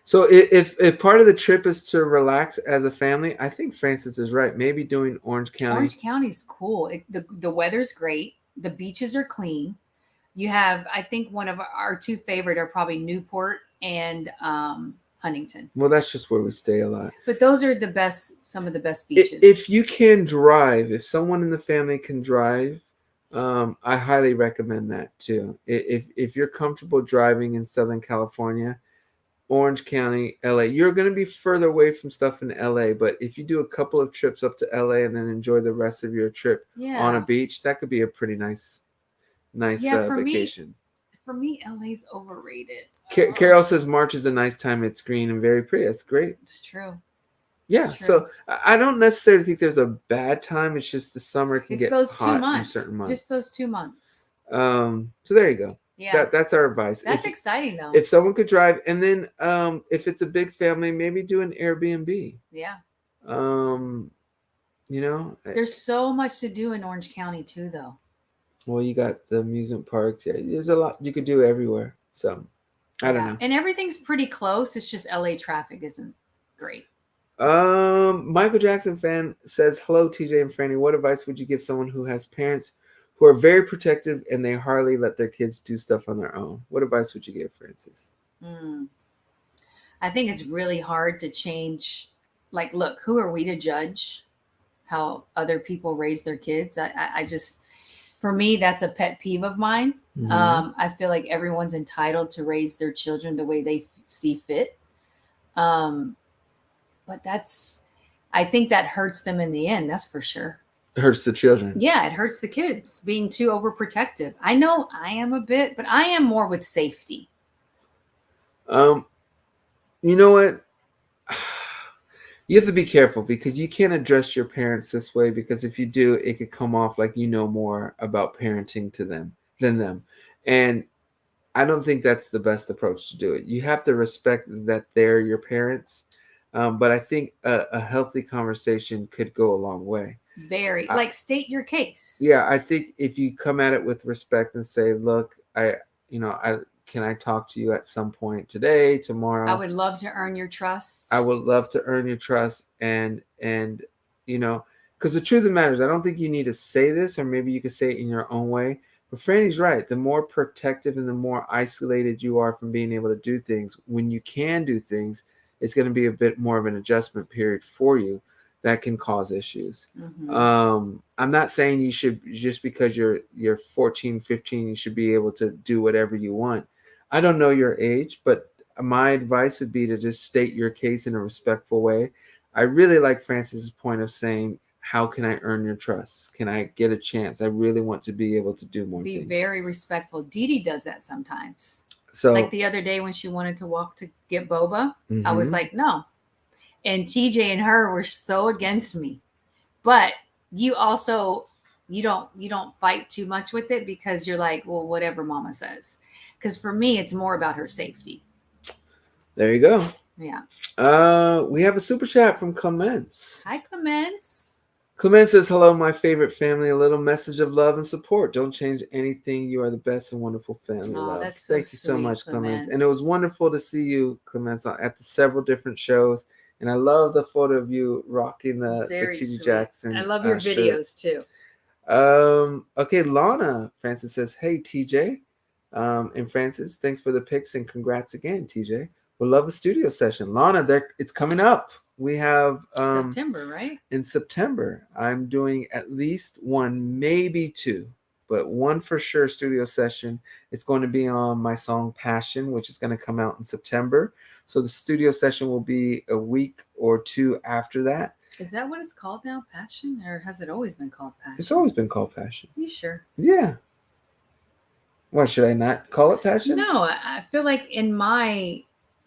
So if part of the trip is to relax as a family, I think Francis is right. Maybe doing Orange County. Orange County's cool. The weather's great. The beaches are clean. You have, I think one of our two favorite are probably Newport and Huntington. Well, that's just where we stay a lot. But those are some of the best beaches. If you can drive, if someone in the family can drive, I highly recommend that too. If you're comfortable driving in Southern California, Orange County, LA, you're going to be further away from stuff in LA. But if you do a couple of trips up to LA and then enjoy the rest of your trip on a beach, that could be a pretty nice vacation. For me, LA's overrated. Carol says March is a nice time. It's green and very pretty. That's great. It's true. Yeah, so I don't necessarily think there's a bad time. It's just the summer can get those hot 2 months. in certain months. Just those 2 months. So there you go. Yeah, that's our advice. That's exciting though. If someone could drive, and then if it's a big family, maybe do an Airbnb. Yeah. There's so much to do in Orange County too, though. Well, you got the amusement parks. Yeah, there's a lot you could do everywhere. So I don't know. And everything's pretty close. It's just LA traffic isn't great. Michael Jackson fan says, "Hello, TJ and Franny. What advice would you give someone who has parents who are very protective and they hardly let their kids do stuff on their own. What advice would you give, Francis? I think it's really hard to change. Like, look, who are we to judge how other people raise their kids? I just, for me, that's a pet peeve of mine. I feel like everyone's entitled to raise their children the way they see fit. But I think that hurts them in the end. That's for sure. It hurts the children. Yeah, it hurts the kids being too overprotective. I know I am a bit, but I am more with safety. You know what? You have to be careful because you can't address your parents this way, because if you do, it could come off like you know more about parenting to them than them. And I don't think that's the best approach to do it. You have to respect that they're your parents. But I think a healthy conversation could go a long way. Very, like, state your case. Yeah, I think if you come at it with respect and say, look, can I talk to you at some point today, tomorrow? I would love to earn your trust. I would love to earn your trust. And because the truth of the matter is, I don't think you need to say this, or maybe you could say it in your own way. But Franny's right. The more protective and the more isolated you are from being able to do things, when you can do things, it's going to be a bit more of an adjustment period for you that can cause issues. I'm not saying you should, just because you're 14, 15, you should be able to do whatever you want. I don't know your age, but my advice would be to just state your case in a respectful way. I really like Francis's point of saying, how can I earn your trust? Can I get a chance? I really want to be able to do more things. Be very respectful. Dee Dee does that sometimes. So, like the other day when she wanted to walk to get boba, I was like, no. And TJ and her were so against me. But you also, you don't fight too much with it, because you're like, well, whatever mama says. Because for me, it's more about her safety. There you go. Yeah. We have a super chat from Clements. Hi, Clements. Clements says, hello, my favorite family. A little message of love and support. Don't change anything. You are the best and wonderful family. Oh, love. that's so Thank you so sweet, much, Clements. Clements. And it was wonderful to see you, Clements, at the several different shows. And I love the photo of you rocking the T.D. Jackson. I love your videos too. Okay, Lana, Francis says, hey, TJ. And Francis, thanks for the pics and congrats again, TJ. We'll love a studio session. Lana, it's coming up. We have September, right? In September, I'm doing at least one, maybe two, but one for sure studio session. It's going to be on my song Passion, which is going to come out in September. So the studio session will be a week or two after that. Is that what it's called now, Passion? Or has it always been called Passion? It's always been called Passion. Are you sure? Yeah. Why should I not call it Passion? No, I feel like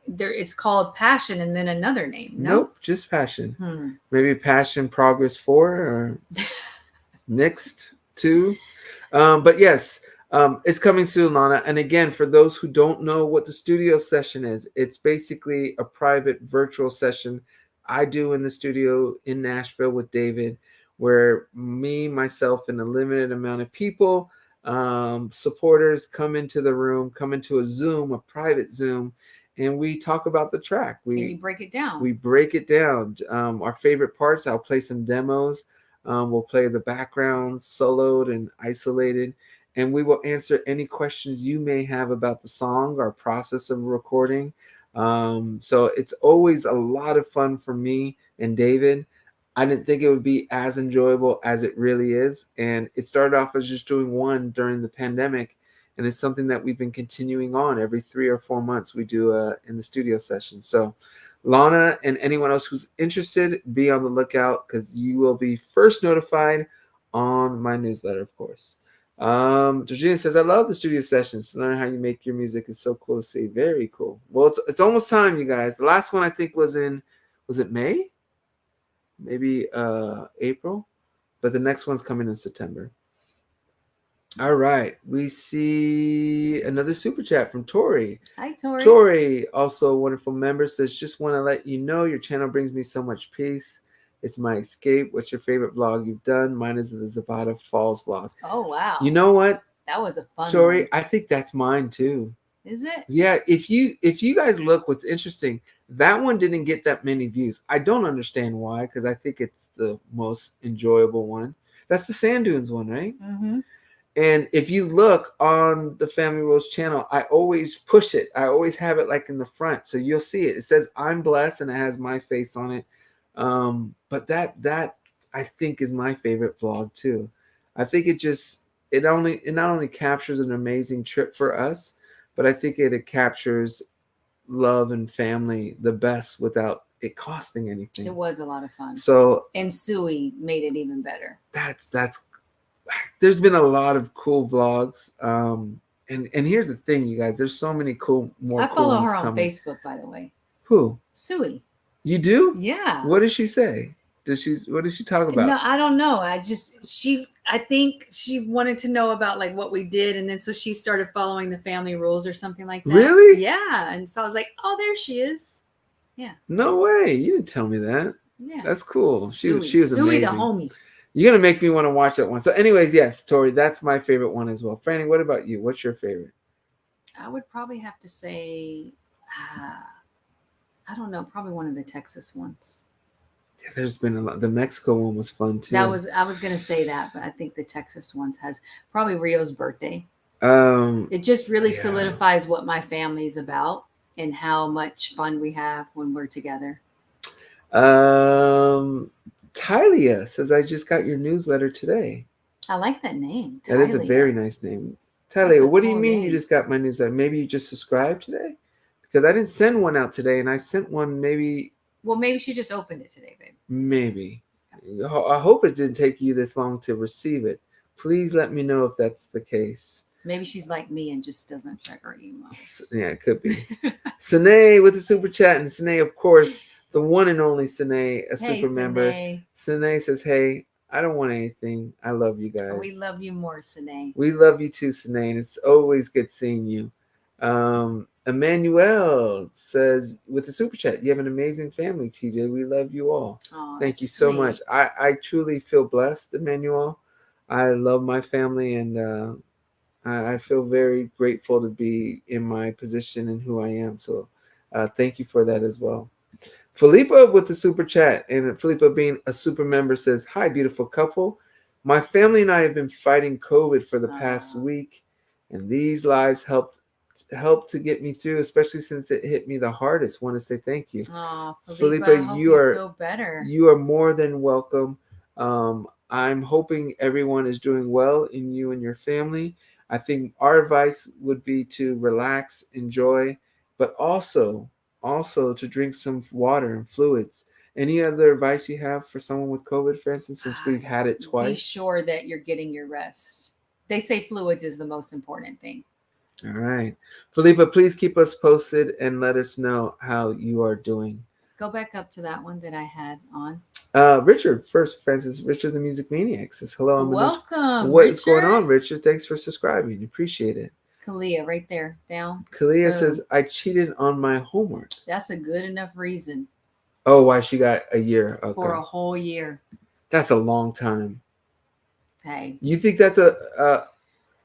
there is called Passion and then another name. No? Nope, just Passion. Maybe Passion Progress 4 or Mixed 2. But yes, it's coming soon, Lana. And again, for those who don't know what the studio session is, it's basically a private virtual session I do in the studio in Nashville with David, where me, myself, and a limited amount of people, supporters, come into the room, come into a private Zoom, and we talk about the track. And you break it down. We break it down. Our favorite parts, I'll play some demos. We'll play the backgrounds soloed and isolated, and we will answer any questions you may have about the song, our process of recording. So it's always a lot of fun for me and David. I didn't think it would be as enjoyable as it really is. And it started off as just doing one during the pandemic. And it's something that we've been continuing on every 3 or 4 months. We do in the studio session. So Lana and anyone else who's interested, be on the lookout, because you will be first notified on my newsletter, of course. Georgina says, I love the studio sessions. To learn how you make your music is so cool to see. Very cool. Well, it's almost time, you guys. The last one I think was it May? Maybe April, but the next one's coming in September. All right, we see another super chat from Tori. Hi, Tori. Tori, also a wonderful member, says, just want to let you know your channel brings me so much peace. It's my escape. What's your favorite vlog you've done? Mine is the Zapata Falls vlog. Oh, wow. You know what? That was a fun Tori, one. I think that's mine too. Is it? Yeah, if you guys look, what's interesting, that one didn't get that many views. I don't understand why, because I think it's the most enjoyable one. That's the Sand Dunes one, right? Mm-hmm. And if you look on the Family Rules channel, I always push it. I always have it like in the front, so you'll see it. It says "I'm blessed" and it has my face on it. But that I think is my favorite vlog too. I think it not only captures an amazing trip for us, but I think it captures love and family the best without it costing anything. It was a lot of fun. So and Suey made it even better. That's there's been a lot of cool vlogs. And here's the thing, you guys, there's so many I follow ones her on coming. Facebook, by the way. Who? Suey. You do? Yeah. What does she say? What does she talk about? No, I don't know. I think she wanted to know about like what we did, and then so she started following the Family Rules or something like that. Really? Yeah. And so I was like, oh, there she is. Yeah. No way. You didn't tell me that. Yeah. That's cool. Suey. She was Suey amazing. the homie. You're gonna make me want to watch that one. So, anyways, yes, Tori, that's my favorite one as well. Franny, what about you? What's your favorite? I would probably have to say, I don't know, probably one of the Texas ones. Yeah, there's been a lot. The Mexico one was fun too. I was gonna say that, but I think the Texas ones has probably Rio's birthday. It just really solidifies what my family's about and how much fun we have when we're together. Tylia says, I just got your newsletter today. I like that name. That is a very nice name. Tylia, what do you mean you just got my newsletter? Maybe you just subscribed today? Because I didn't send one out today, and I sent one maybe. Well, maybe she just opened it today, babe. Maybe. I hope it didn't take you this long to receive it. Please let me know if that's the case. Maybe she's like me and just doesn't check her email. Yeah, it could be. Sine with the super chat. And Sine, of course, the one and only Sine, a super member. Sine says, hey, I don't want anything. I love you guys. We love you more, Sine. We love you too, Sine. And it's always good seeing you. Emmanuel says, with the super chat, you have an amazing family, TJ. We love you all. Oh, thank you so much. I truly feel blessed, Emmanuel. I love my family, and I feel very grateful to be in my position and who I am. So thank you for that as well. Philippa with the super chat, and Philippa being a super member says, hi, beautiful couple. My family and I have been fighting COVID for the past week, and these lives helped to get me through, especially since it hit me the hardest. Want to say thank you. Philippa, you feel better. You are more than welcome. I'm hoping everyone is doing well in you and your family. I think our advice would be to relax, enjoy, but also to drink some water and fluids. Any other advice you have for someone with COVID, for instance, since we've had it twice? Be sure that you're getting your rest. They say fluids is the most important thing. All right. Philippa, please keep us posted and let us know how you are doing. Go back up to that one that I had on. Richard, first, Francis, Richard the Music Maniac says, hello. Welcome. What is going on, Richard? Thanks for subscribing. Appreciate it. Kalia, right there, down. Kalia says, I cheated on my homework. That's a good enough reason. Oh, why she got a year? Okay. For a whole year. That's a long time. Hey. You think that's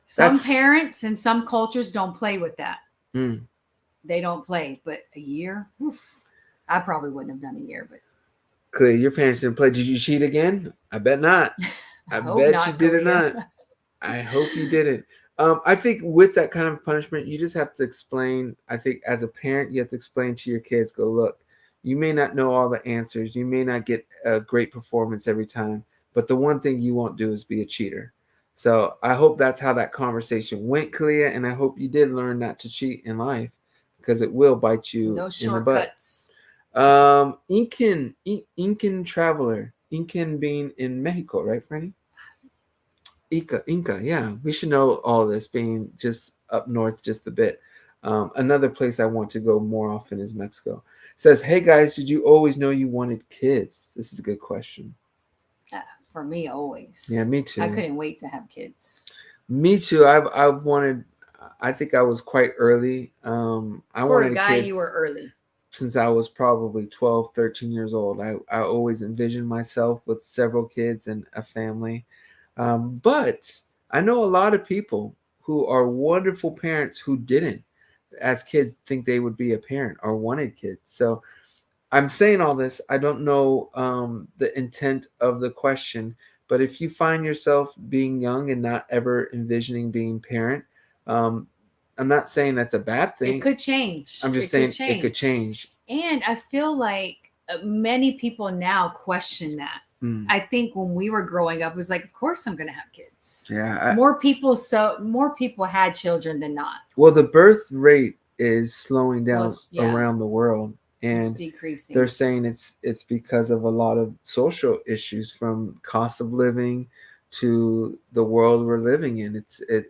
some parents and some cultures don't play with that. Mm. They don't play, but a year? I probably wouldn't have done a year, but. Clear, your parents didn't play. Did you cheat again? I bet not. I bet not, you did not. I hope you didn't. I think with that kind of punishment, you just have to explain. I think as a parent, you have to explain to your kids, go, look, you may not know all the answers. You may not get a great performance every time. But the one thing you won't do is be a cheater. So I hope that's how that conversation went, Kalia. And I hope you did learn not to cheat in life, because it will bite you in the butt. Incan traveler. Incan being in Mexico, right, Franny? Inca, yeah. We should know all this, being just up north just a bit. Another place I want to go more often is Mexico. It says, hey guys, did you always know you wanted kids? This is a good question. For me, always. Yeah, me too. I couldn't wait to have kids. Me too. I've wanted. I think I was quite early. For a guy, you were early. Since I was probably 12, 13 years old. I always envisioned myself with several kids and a family. But I know a lot of people who are wonderful parents who didn't, as kids, think they would be a parent or wanted kids. So I'm saying all this. I don't know the intent of the question, But if you find yourself being young and not ever envisioning being parent, um, I'm not saying that's a bad thing. It could change. I'm just saying it could change. And I feel like many people now question that. I think when we were growing up, it was like, of course I'm going to have kids. Yeah. More people had children than not. Well, the birth rate is slowing down yeah, around the world, it's and decreasing. they're saying it's because of a lot of social issues, from cost of living to the world we're living in.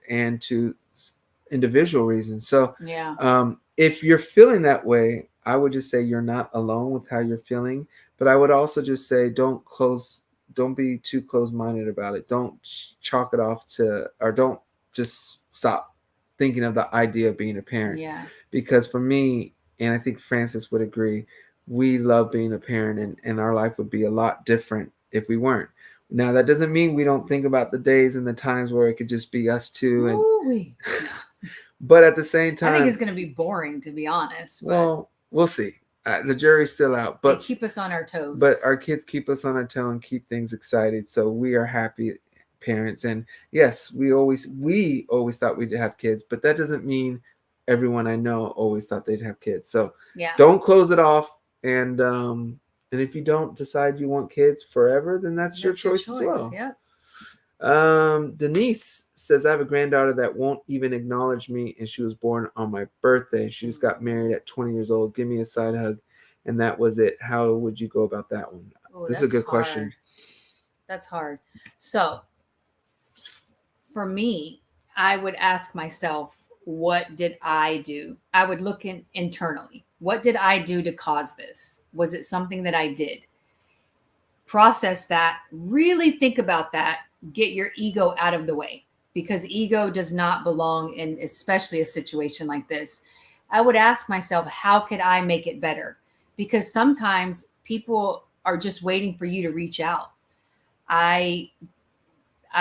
And to individual reasons. So Yeah. if you're feeling that way, I would just say you're not alone with how you're feeling. But I would also just say don't be too close-minded about it. Don't chalk it off to, or don't just stop thinking of the idea of being a parent. Yeah. Because for me, and I think Francis would agree, we love being a parent, and our life would be a lot different if we weren't. Now, that doesn't mean we don't think about the days and the times where it could just be us two. And but at the same time, I think it's going to be boring, to be honest. Well, we'll see. The jury's still out, but they keep us on our toes. But our kids keep us on our toe and keep things excited. So we are happy parents. And yes, we always thought we'd have kids, but that doesn't mean everyone I know always thought they'd have kids. So yeah, don't close it off. And if you don't decide you want kids forever, then that's your choice as well. Yep. Denise says, I have a granddaughter that won't even acknowledge me, and she was born on my birthday. She just got married at 20 years old. Give me a side hug. And that was it. How would you go about that one? This is a good question. That's hard. So for me, I would ask myself, what did I do? I would look internally. What did I do to cause this? Was it something that I did? Process that, really think about that, get your ego out of the way, because ego does not belong in especially a situation like this. I would ask myself, how could I make it better? Because sometimes people are just waiting for you to reach out. I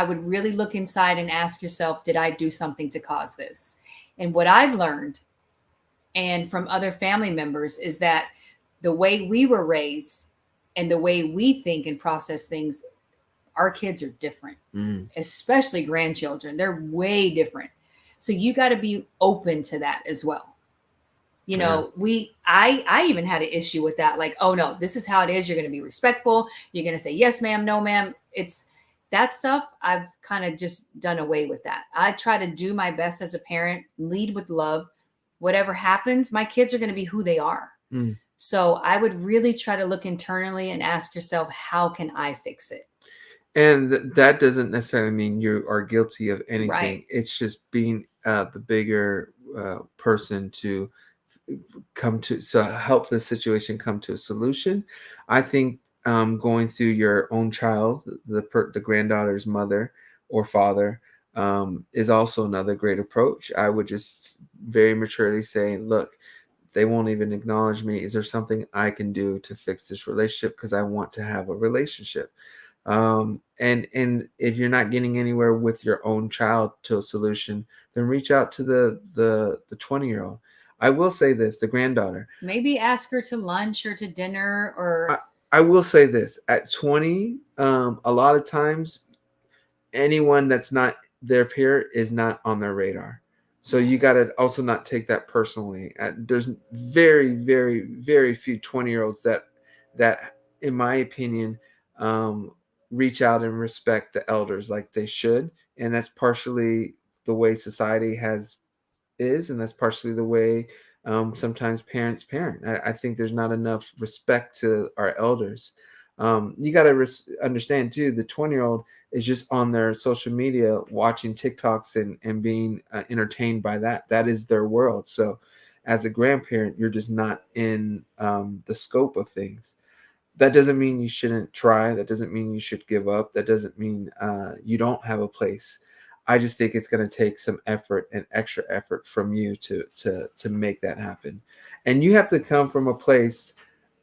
would really look inside and ask yourself, did I do something to cause this? And what I've learned, and from other family members, is that the way we were raised and the way we think and process things, our kids are different, especially grandchildren. They're way different. So you got to be open to that as well. You know, I even had an issue with that. Like, oh no, this is how it is. You're going to be respectful. You're going to say, yes, ma'am, no, ma'am. It's that stuff. I've kind of just done away with that. I try to do my best as a parent, lead with love. Whatever happens, my kids are going to be who they are. So I would really try to look internally and ask yourself, how can I fix it? And that doesn't necessarily mean you are guilty of anything. Right. It's just being the bigger person to help the situation come to a solution. I think going through your own child, the granddaughter's mother or father, is also another great approach. I would just very maturely say, look, they won't even acknowledge me. Is there something I can do to fix this relationship? Because I want to have a relationship. And if you're not getting anywhere with your own child to a solution, then reach out to the 20-year-old. I will say this, the granddaughter. Maybe ask her to lunch or to dinner, or I will say this, at 20, a lot of times anyone that's not their peer is not on their radar. So you got to also not take that personally. There's very, very, very few 20-year-olds that, in my opinion, reach out and respect the elders like they should. And that's partially the way society is, and that's partially the way sometimes parents parent. I think there's not enough respect to our elders. You got to understand too, the 20-year-old is just on their social media watching TikToks and being entertained by that. That is their world. So as a grandparent, you're just not in the scope of things. That doesn't mean you shouldn't try. That doesn't mean you should give up. That doesn't mean you don't have a place. I just think it's going to take some effort and extra effort from you to make that happen. And you have to come from a place.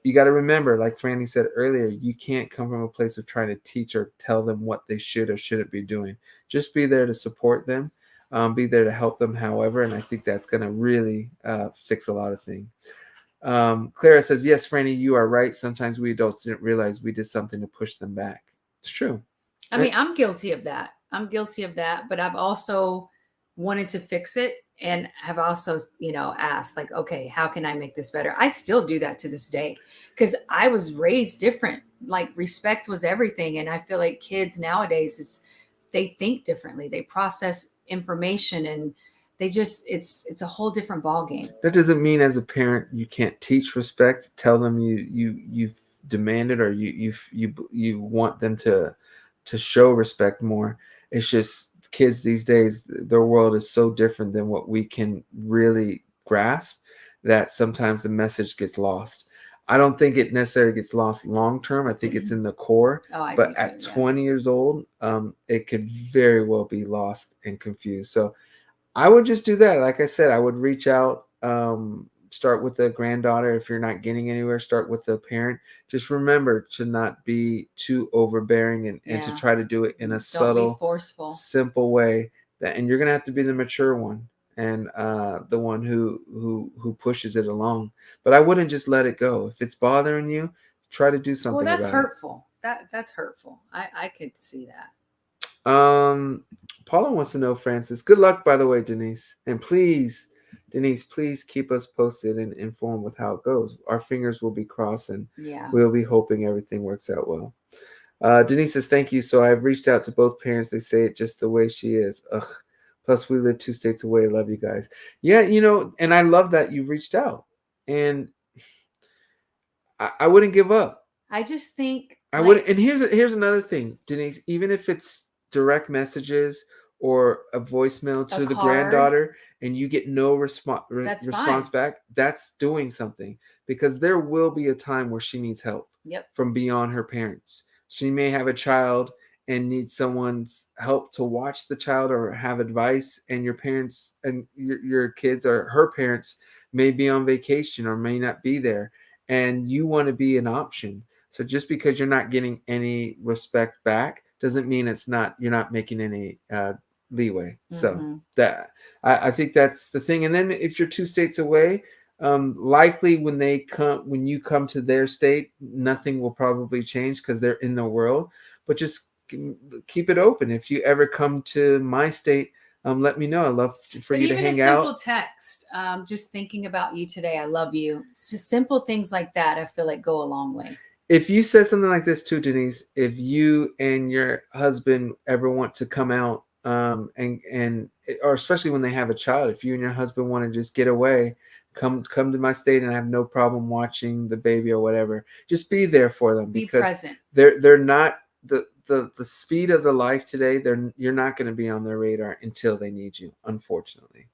You got to remember, like Franny said earlier, you can't come from a place of trying to teach or tell them what they should or shouldn't be doing. Just be there to support them, be there to help them however. And I think that's going to really fix a lot of things. Clara says, yes, Franny, you are right. Sometimes we adults didn't realize we did something to push them back. It's true. I mean, I'm guilty of that. But I've also wanted to fix it and have also, asked like, okay, how can I make this better? I still do that to this day because I was raised different. Like respect was everything. And I feel like kids nowadays they think differently. They process information and it's a whole different ball game. That doesn't mean as a parent you can't teach respect. Tell them you've demanded or you want them to show respect more. It's just kids these days, their world is so different than what we can really grasp that sometimes the message gets lost. I don't think it necessarily gets lost long term. I think it's in the core. But at 20 years old, it could very well be lost and confused. So I would just do that. Like I said, I would reach out, start with the granddaughter. If you're not getting anywhere, start with the parent. Just remember to not be too overbearing and to try to do it in a subtle, forceful, simple way. And you're gonna have to be the mature one and the one who pushes it along. But I wouldn't just let it go. If it's bothering you, try to do something. Well, that's about hurtful. That's hurtful. I could see that. Paula wants to know, Francis. Good luck, by the way, Denise. And please, Denise, please keep us posted and informed with how it goes. Our fingers will be crossed and we'll be hoping everything works out well. Denise says, thank you. So I've reached out to both parents. They say it just the way she is. Ugh. Plus, we live 2 states away. Love you guys. Yeah, and I love that you reached out. And I wouldn't give up. I just think I would. And here's another thing, Denise. Even if it's direct messages or a voicemail to the granddaughter and you get no response back, that's doing something, because there will be a time where she needs help from beyond her parents. She may have a child and need someone's help to watch the child or have advice, and your parents and your kids or her parents may be on vacation or may not be there, and you want to be an option. So just because you're not getting any respect back doesn't mean you're not making any leeway. So that I think that's the thing. And then if you're 2 states away, likely when you come to their state, nothing will probably change because they're in the world. But just keep it open. If you ever come to my state, let me know. I'd love for you to hang out. Even a simple text, just thinking about you today, I love you. Just simple things like that, I feel like go a long way. If you said something like this too, Denise, if you and your husband ever want to come out, or especially when they have a child, if you and your husband want to just get away, come to my state, and I have no problem watching the baby or whatever. Just be there for them, because present. They're not the speed of the life today. You're not going to be on their radar until they need you, unfortunately.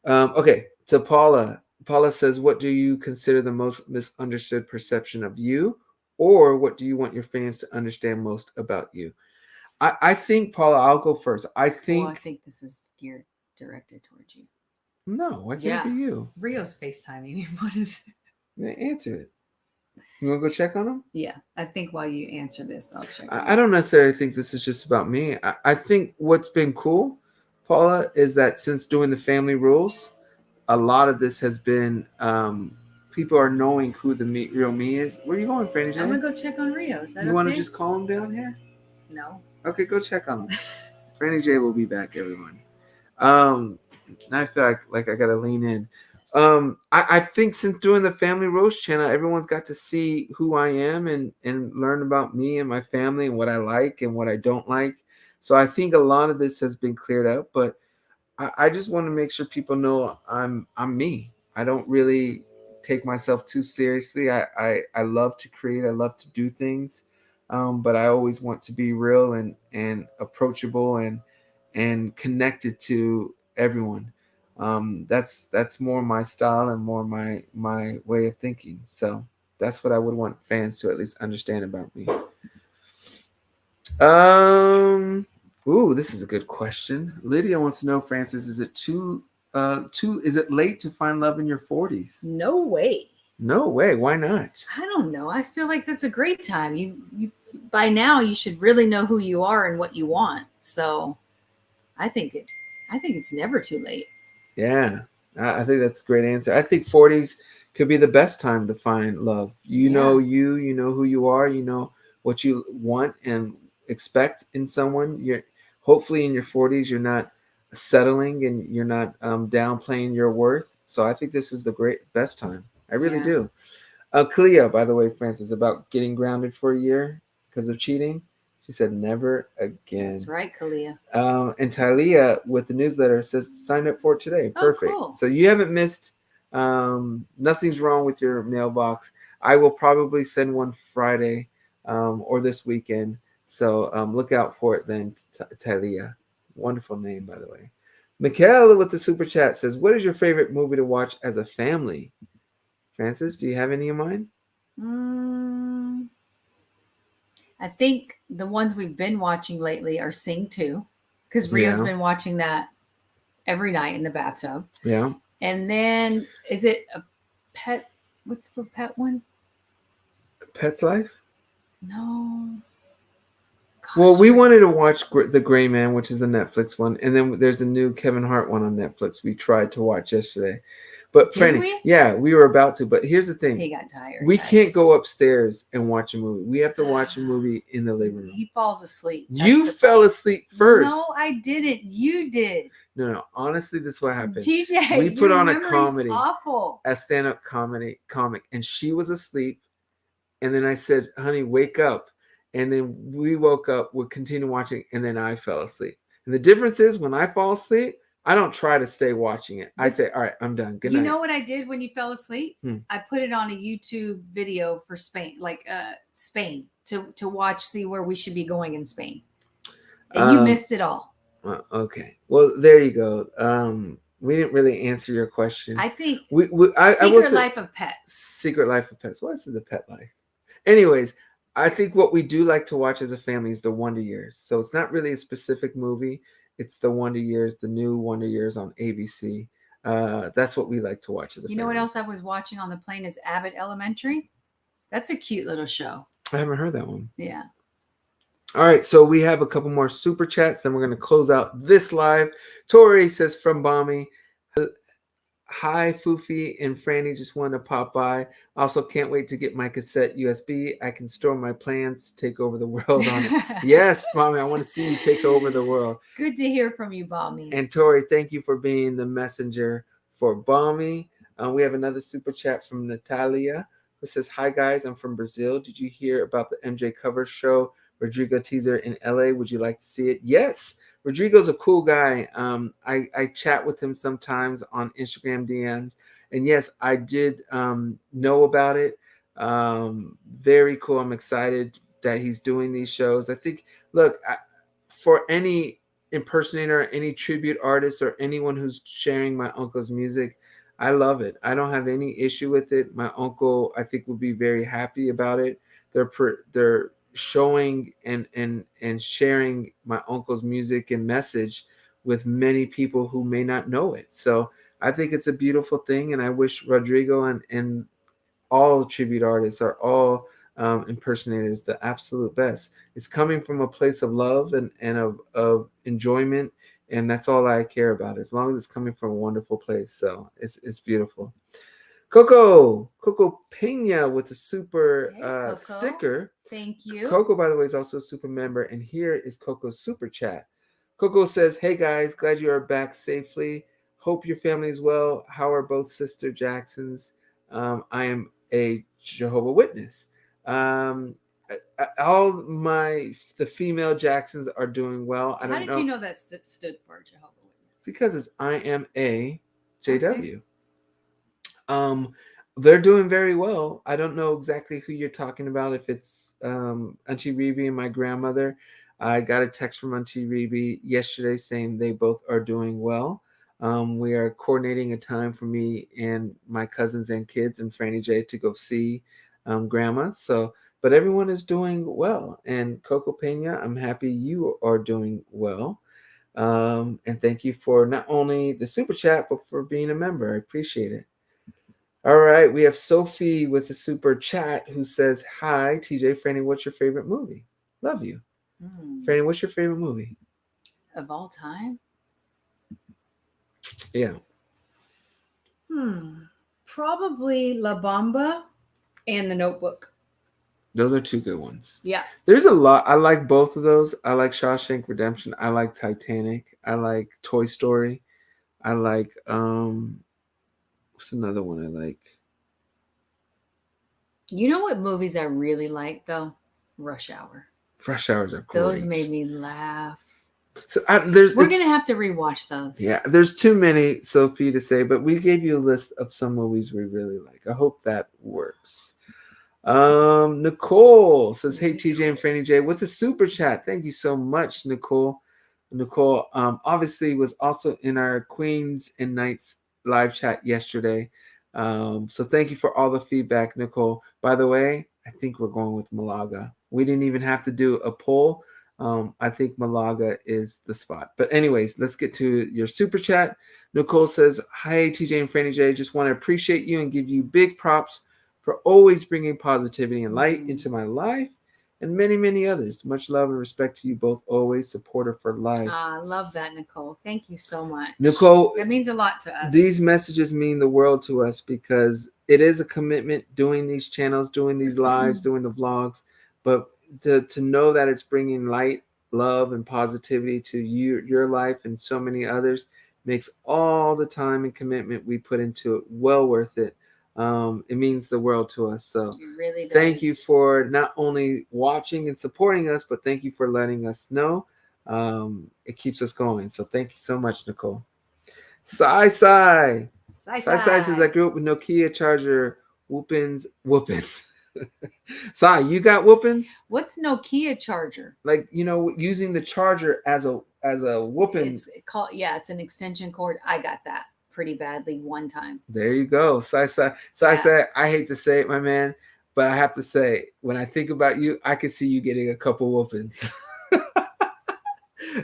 Okay, to Paula. Paula says, what do you consider the most misunderstood perception of you, or what do you want your fans to understand most about you? I think, Paula, I'll go first. I think this is directed towards you. No, why can't it be you? Rio's FaceTiming. What is it? Answer it. You want to go check on him? Yeah, I think while you answer this, I'll check. I don't necessarily think this is just about me. I think what's been cool, Paula, is that since doing the family rules, a lot of this has been people are knowing who the real me is. Where are you going, Franny J? I'm gonna go check on Rio. Is that you want to just call him down here? No. Okay, go check on him. Franny J will be back, everyone. Now I feel like I gotta lean in. I think since doing the Family Roast channel, everyone's got to see who I am and learn about me and my family and what I like and what I don't like. So I think a lot of this has been cleared up, but I just want to make sure people know I'm me. I don't really take myself too seriously. I love to create. I love to do things, but I always want to be real and approachable and connected to everyone. That's more my style and more my way of thinking. So that's what I would want fans to at least understand about me. Ooh, this is a good question. Lydia wants to know, Francis, is it is it late to find love in your 40s? No way. No way. Why not? I don't know. I feel like that's a great time. You by now you should really know who you are and what you want. So I think it's never too late. Yeah. I think that's a great answer. I think 40s could be the best time to find love. You know who you are, you know what you want, and expect in someone. You're hopefully in your 40s, you're not settling and you're not downplaying your worth. So I think this is the best time. I really Yeah. do. Kalia, by the way, Francis, about getting grounded for a year because of cheating. She said never again. That's right, Kalia. And Talia with the newsletter says sign up for it today. Oh, Perfect. cool. So you haven't missed. Nothing's wrong with your mailbox. I will probably send one Friday or this weekend. So look out for it then, Talia. Wonderful name, by the way. Michaela with the super chat says, "What is your favorite movie to watch as a family?" Francis, do you have any in mind? I think the ones we've been watching lately are Sing 2, because Rio's Yeah. been watching that every night in the bathtub. Yeah. And then, is it a pet? What's the pet one? Pet's Life? No. Well, Gosh, we wanted to watch The Gray Man, which is a Netflix one, and then there's a new Kevin Hart one on Netflix. We tried to watch yesterday, but Did Franny, we? yeah, we were about to. But here's the thing: He got tired. we guys. can't go upstairs and watch a movie. We have to watch a movie in the living room. He falls asleep. You fell asleep first. No, I didn't. You did. No. Honestly, this is what happened. TJ, we put your on a memory's comedy, awful. a stand-up comic, and she was asleep. And then I said, "Honey, wake up." And then we woke up, we continued watching, and then I fell asleep. And the difference is when I fall asleep, I don't try to stay watching it. I say, all right, I'm done. Good night. You know what I did when you fell asleep? I put it on a YouTube video for Spain, like Spain, to watch, see where we should be going in Spain. And you missed it all. Okay. Well, there you go. We didn't really answer your question. I think Secret Life of Pets. Secret Life of Pets. What is the pet life? Anyways, I think what we do like to watch as a family is the Wonder Years. So it's not really a specific movie. It's the Wonder Years, the new Wonder Years on ABC. That's what we like to watch as a family. You know what else I was watching on the plane is Abbott Elementary. That's a cute little show. I haven't heard that one. Yeah. All right, so we have a couple more super chats. Then we're going to close out this live. Tori says from Bommy, "Hi, Foofy and Franny. Just wanted to pop by. Also, can't wait to get my cassette USB. I can store my plans to take over the world on it." Yes, Bommy, I want to see you take over the world. Good to hear from you, Bommy. And Tori, thank you for being the messenger for Bommy. We have another super chat from Natalia who says, "Hi, guys. I'm from Brazil. Did you hear about the MJ cover show Rodrigo teaser in LA? Would you like to see it?" Yes. Rodrigo's a cool guy. I chat with him sometimes on Instagram DMs. And yes, I did know about it. Very cool. I'm excited that he's doing these shows. I think, look, for any impersonator, any tribute artist, or anyone who's sharing my uncle's music, I love it. I don't have any issue with it. My uncle, I think, will be very happy about it. They're showing and sharing my uncle's music and message with many people who may not know it. So I think it's a beautiful thing, and I wish Rodrigo and all tribute artists are all impersonators the absolute best. It's coming from a place of love and of enjoyment, and that's all I care about, as long as it's coming from a wonderful place. So it's beautiful. Coco Pena with the super sticker. Thank you. Coco, by the way, is also a super member, and here is Coco's super chat. Coco says, "Hey guys, glad you are back safely. Hope your family is well. How are both sister Jacksons? I am a Jehovah Witness. All the female Jacksons are doing well. I don't know. How did you know that stood for Jehovah Witness? Because it's I am a JW. Okay. They're doing very well. I don't know exactly who you're talking about. If it's Auntie Rebe and my grandmother, I got a text from Auntie Rebe yesterday saying they both are doing well. We are coordinating a time for me and my cousins and kids and Franny J to go see Grandma. But everyone is doing well. And Coco Pena, I'm happy you are doing well. And thank you for not only the super chat, but for being a member. I appreciate it. All right, we have Sophie with a super chat who says, "Hi, TJ, Franny, what's your favorite movie? Love you." Franny, what's your favorite movie? Of all time? Yeah. Probably La Bamba and The Notebook. Those are two good ones. Yeah. There's a lot. I like both of those. I like Shawshank Redemption. I like Titanic. I like Toy Story. I like what's another one I like? You know what movies I really like though? Rush Hour. Rush Hours are great. Those made me laugh. So we're gonna have to rewatch those. Yeah, there's too many, Sophie, to say, but we gave you a list of some movies we really like. I hope that works. Nicole says, "Hey TJ and Franny J with the super chat. Thank you so much, Nicole." Nicole obviously was also in our Queens and Knights live chat yesterday. So thank you for all the feedback, Nicole. By the way, I think we're going with Malaga. We didn't even have to do a poll. I think Malaga is the spot. But anyways, let's get to your super chat. Nicole says, "Hi TJ and Franny J. Just want to appreciate you and give you big props for always bringing positivity and light into my life and many, many others. Much love and respect to you both, always supporter for life." I love that, Nicole. Thank you so much. Nicole, that means a lot to us. These messages mean the world to us because it is a commitment doing these channels, doing these lives, doing the vlogs. But to know that it's bringing light, love, and positivity to your life and so many others makes all the time and commitment we put into it well worth it. It means the world to us. So it really does. Thank you for not only watching and supporting us, but thank you for letting us know. It keeps us going. So thank you so much, Nicole. Sai says, "I grew up with Nokia charger whoopins. Sai, you got whoopins? What's Nokia charger? Like, using the charger as a whoopin. It's an extension cord. I got that pretty badly one time. There you go. Sai, I hate to say it, my man, but I have to say, when I think about you, I could see you getting a couple whoopins.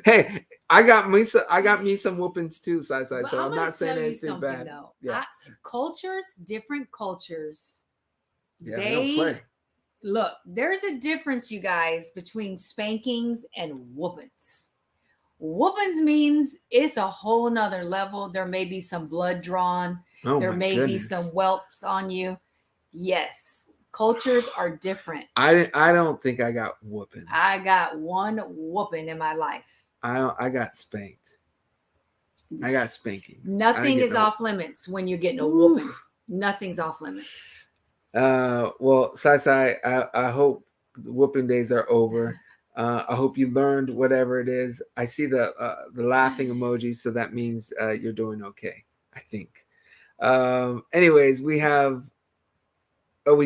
Hey, I got me some whoopins too, Sai. So I'm not saying anything bad. Though. Yeah. Different cultures. Yeah, they don't play. Look, there's a difference, you guys, between spankings and whoopings. Whoopings means it's a whole nother level. There may be some blood drawn. There may be some whelps on you. Yes, cultures are different. I don't think I got whoopings. I got one whooping in my life. I got spanked. I got spankings. Nothing is off limits when you're getting a whooping. Nothing's off limits. Well, Sai, I hope the whooping days are over. I hope you learned whatever it is. I see the laughing emoji, so that means you're doing okay, I think. Anyways, we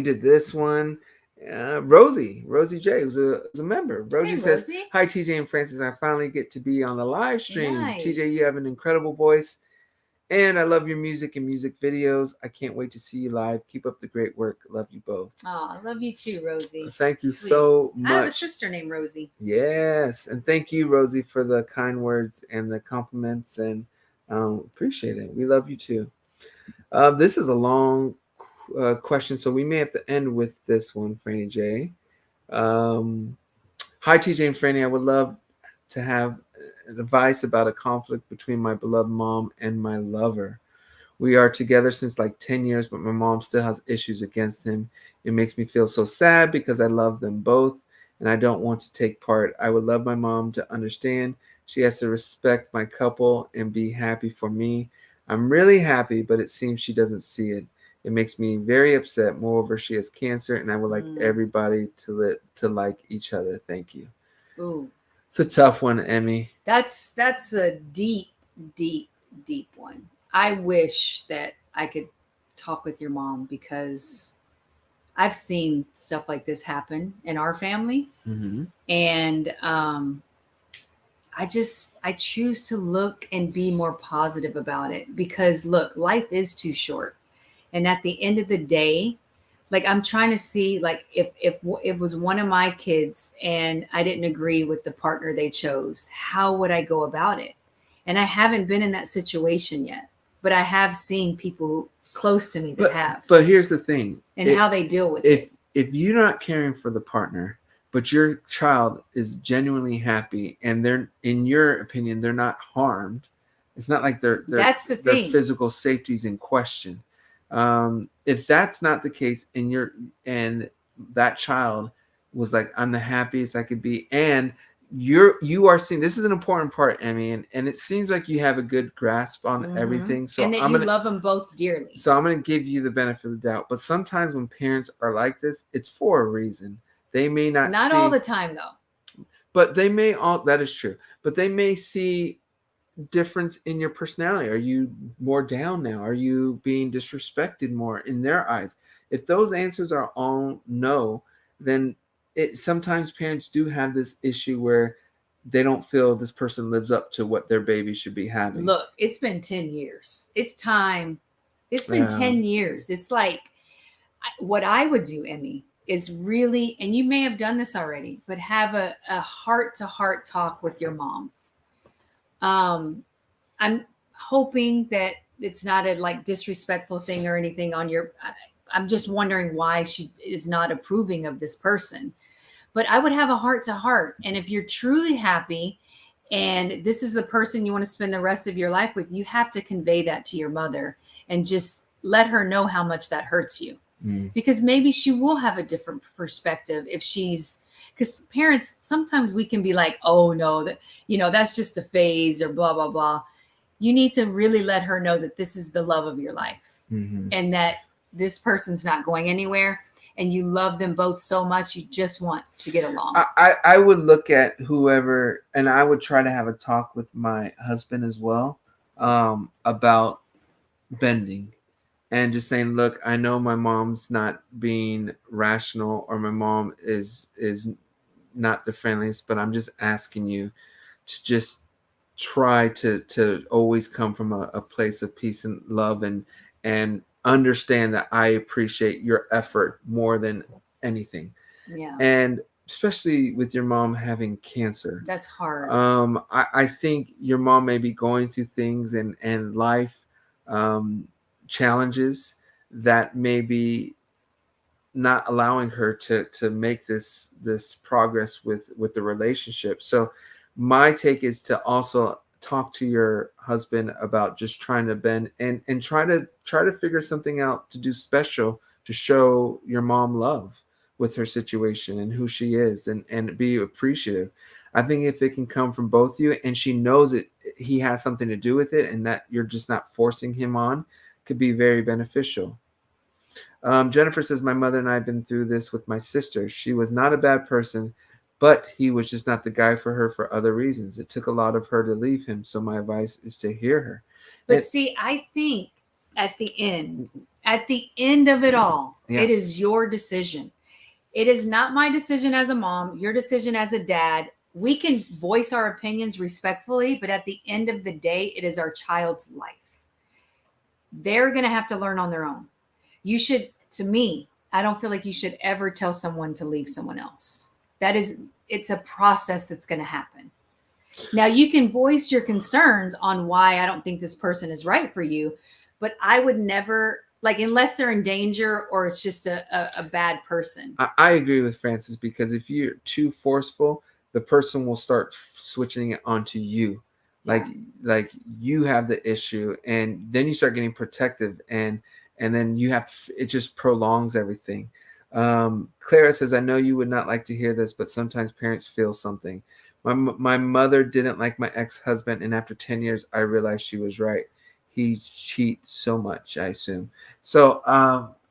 did this one. Rosie J was a member. Rosie says, "Hi TJ and Francis, I finally get to be on the live stream. Nice. TJ, you have an incredible voice. And I love your music and music videos. I can't wait to see you live. Keep up the great work. Love you both." Oh, I love you too, Rosie. Thank you so much. I have a sister named Rosie. Yes. And thank you, Rosie, for the kind words and the compliments. And appreciate it. We love you too. This is a long question, so we may have to end with this one, Franny J. "Hi, TJ and Franny. I would love to have advice about a conflict between my beloved mom and my lover. We are together since like 10 years, but my mom still has issues against him. It makes me feel so sad because I love them both and I don't want to take part. I would love my mom to understand. She has to respect my couple and be happy for me. I'm really happy, but it seems she doesn't see it. It makes me very upset. Moreover, she has cancer and I would like everybody to like each other. Thank you." Ooh. It's a tough one, Emmy. That's a deep, deep, deep one. I wish that I could talk with your mom because I've seen stuff like this happen in our family. Mm-hmm. And I choose to look and be more positive about it because look, life is too short. And at the end of the day, like I'm trying to see, like if it was one of my kids and I didn't agree with the partner they chose, how would I go about it? And I haven't been in that situation yet, but I have seen people close to me that have. But here's the thing, and how they deal with it. If you're not caring for the partner, but your child is genuinely happy, and they're, in your opinion, they're not harmed. It's not like their physical safety is in question. If that's not the case, and that child was like, I'm the happiest I could be. And you are seeing, this is an important part, Emmy, and it seems like you have a good grasp on everything. So and that you love them both dearly. So I'm gonna give you the benefit of the doubt. But sometimes when parents are like this, it's for a reason. They may not see, all the time though. but they may all, that is true. But they may see difference in your personality. Are you more down now? Are you being disrespected more in their eyes? If those answers are all no, then sometimes parents do have this issue where they don't feel this person lives up to what their baby should be having. Look, it's been 10 years. It's time. It's been 10 years. It's like, what I would do, Emmy, is really, and you may have done this already, but have a heart-to-heart talk with your mom. I'm hoping that it's not a like disrespectful thing or anything on your, I'm just wondering why she is not approving of this person. But I would have a heart-to-heart. And if you're truly happy and this is the person you want to spend the rest of your life with, you have to convey that to your mother and just let her know how much that hurts you. Because maybe she will have a different perspective if she's, because parents, sometimes we can be like, oh no, that, that's just a phase or blah, blah, blah. You need to really let her know that this is the love of your life and that this person's not going anywhere and you love them both so much. You just want to get along. I would look at whoever, and I would try to have a talk with my husband as well about bending. And just saying, look, I know my mom's not being rational, or my mom is not the friendliest, but I'm just asking you to just try to always come from a place of peace and love, and understand that I appreciate your effort more than anything. Yeah. And especially with your mom having cancer. That's hard. I think your mom may be going through things and life challenges that may be not allowing her to make this progress with the relationship. So my take is to also talk to your husband about just trying to bend and try to figure something out to do special to show your mom love with her situation and who she is, and be appreciative. I think if it can come from both of you and she knows it, he has something to do with it, and that you're just not forcing him on, could be very beneficial. Jennifer says, my mother and I have been through this with my sister. She was not a bad person, but he was just not the guy for her for other reasons. It took a lot of her to leave him. So my advice is to hear her. But see, I think at the end of it all, it is your decision. It is not my decision as a mom, your decision as a dad. We can voice our opinions respectfully, but at the end of the day, it is our child's life. They're going to have to learn on their own. You should, to me, I don't feel like you should ever tell someone to leave someone else. It's a process that's going to happen. Now, you can voice your concerns on why I don't think this person is right for you, but I would never, like, unless they're in danger or it's just a bad person. I agree with Francis, because if you're too forceful, the person will start switching it onto you. Like you have the issue, and then you start getting protective, and then you have to, it just prolongs everything. Clara says, I know you would not like to hear this, but sometimes parents feel something. My mother didn't like my ex-husband, and after 10 years, I realized she was right. He cheats so much, I assume. So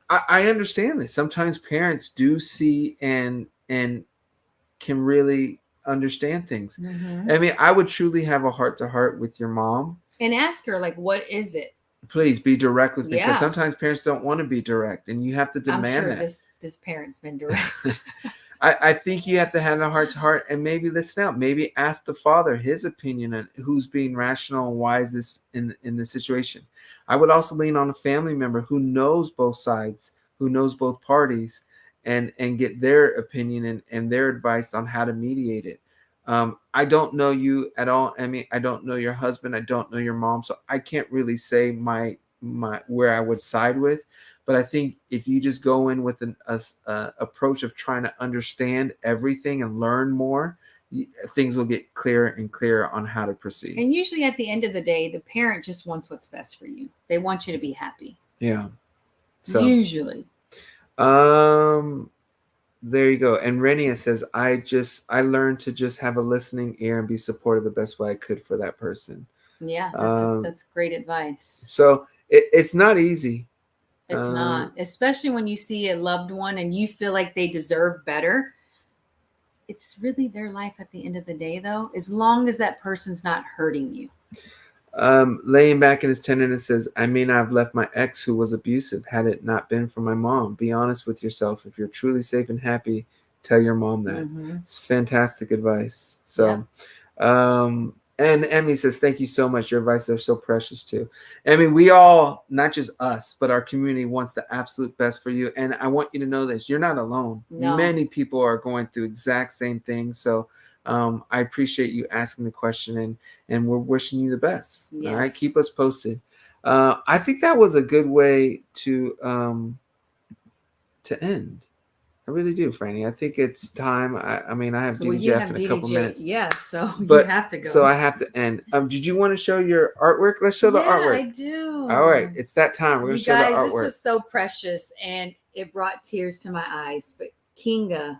I understand this. Sometimes parents do see and can really understand things. I mean, I would truly have a heart-to-heart with your mom and ask her, like, what is it? Please be direct with me, because sometimes parents don't want to be direct, and you have to demand that. I'm sure this parent's been direct. I think you have to have a heart-to-heart and maybe listen out. Maybe ask the father his opinion on who's being rational and why is this in this situation. I would also lean on a family member who knows both sides, who knows both parties, and get their opinion and their advice on how to mediate it. I don't know you at all, Emmy. I don't know your husband. I don't know your mom, so I can't really say my where I would side with. But I think if you just go in with an approach of trying to understand everything and learn more, things will get clearer and clearer on how to proceed. And usually at the end of the day, the parent just wants what's best for you. They want you to be happy. Yeah. So usually. There you go. And Renia says, I learned to just have a listening ear and be supportive the best way I could for that person. Yeah, that's great advice. So it's not easy. It's not, especially when you see a loved one and you feel like they deserve better. It's really their life at the end of the day, though, as long as that person's not hurting you. Laying back in his tenderness says, I may not have left my ex who was abusive had it not been for my mom. Be honest with yourself. If you're truly safe and happy, tell your mom that. Mm-hmm. It's fantastic advice. So, and Emmy says, thank you so much. Your advice are so precious too. Emmy, we all, not just us, but our community wants the absolute best for you. And I want you to know this, you're not alone. No. Many people are going through exact same things. So I appreciate you asking the question, and we're wishing you the best. Yes. All right, keep us posted. I think that was a good way to end. I really do, Franny. I think it's time. I mean, I have DD Jeff in a couple minutes. Yeah, so But, you have to go. So I have to end. Did you want to show your artwork? Let's show the artwork. I do. All right, it's that time. We're going to show the artwork. This was so precious, and it brought tears to my eyes. But Kinga,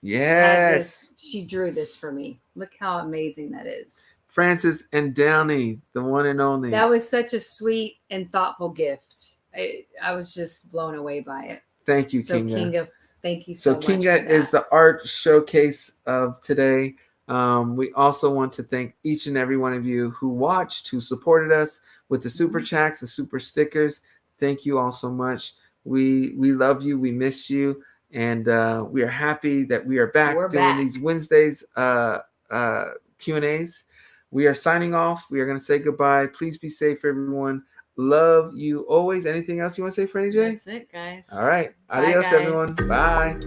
yes, she drew this for me. Look how amazing that is. Francis and Downey, the one and only. That was such a sweet and thoughtful gift. I was just blown away by it. Thank you, so Kinga. Thank you so much. So Kinga is the art showcase of today. We also want to thank each and every one of you who watched, who supported us with the super chats, the super stickers. Thank you all so much. We love you. We miss you. And we are happy that we are back doing these Wednesdays Q&As. We are signing off. We are going to say goodbye. Please be safe, everyone. Love you always. Anything else you want to say, Franny J? That's it, guys. All right. Adios, everyone. Bye.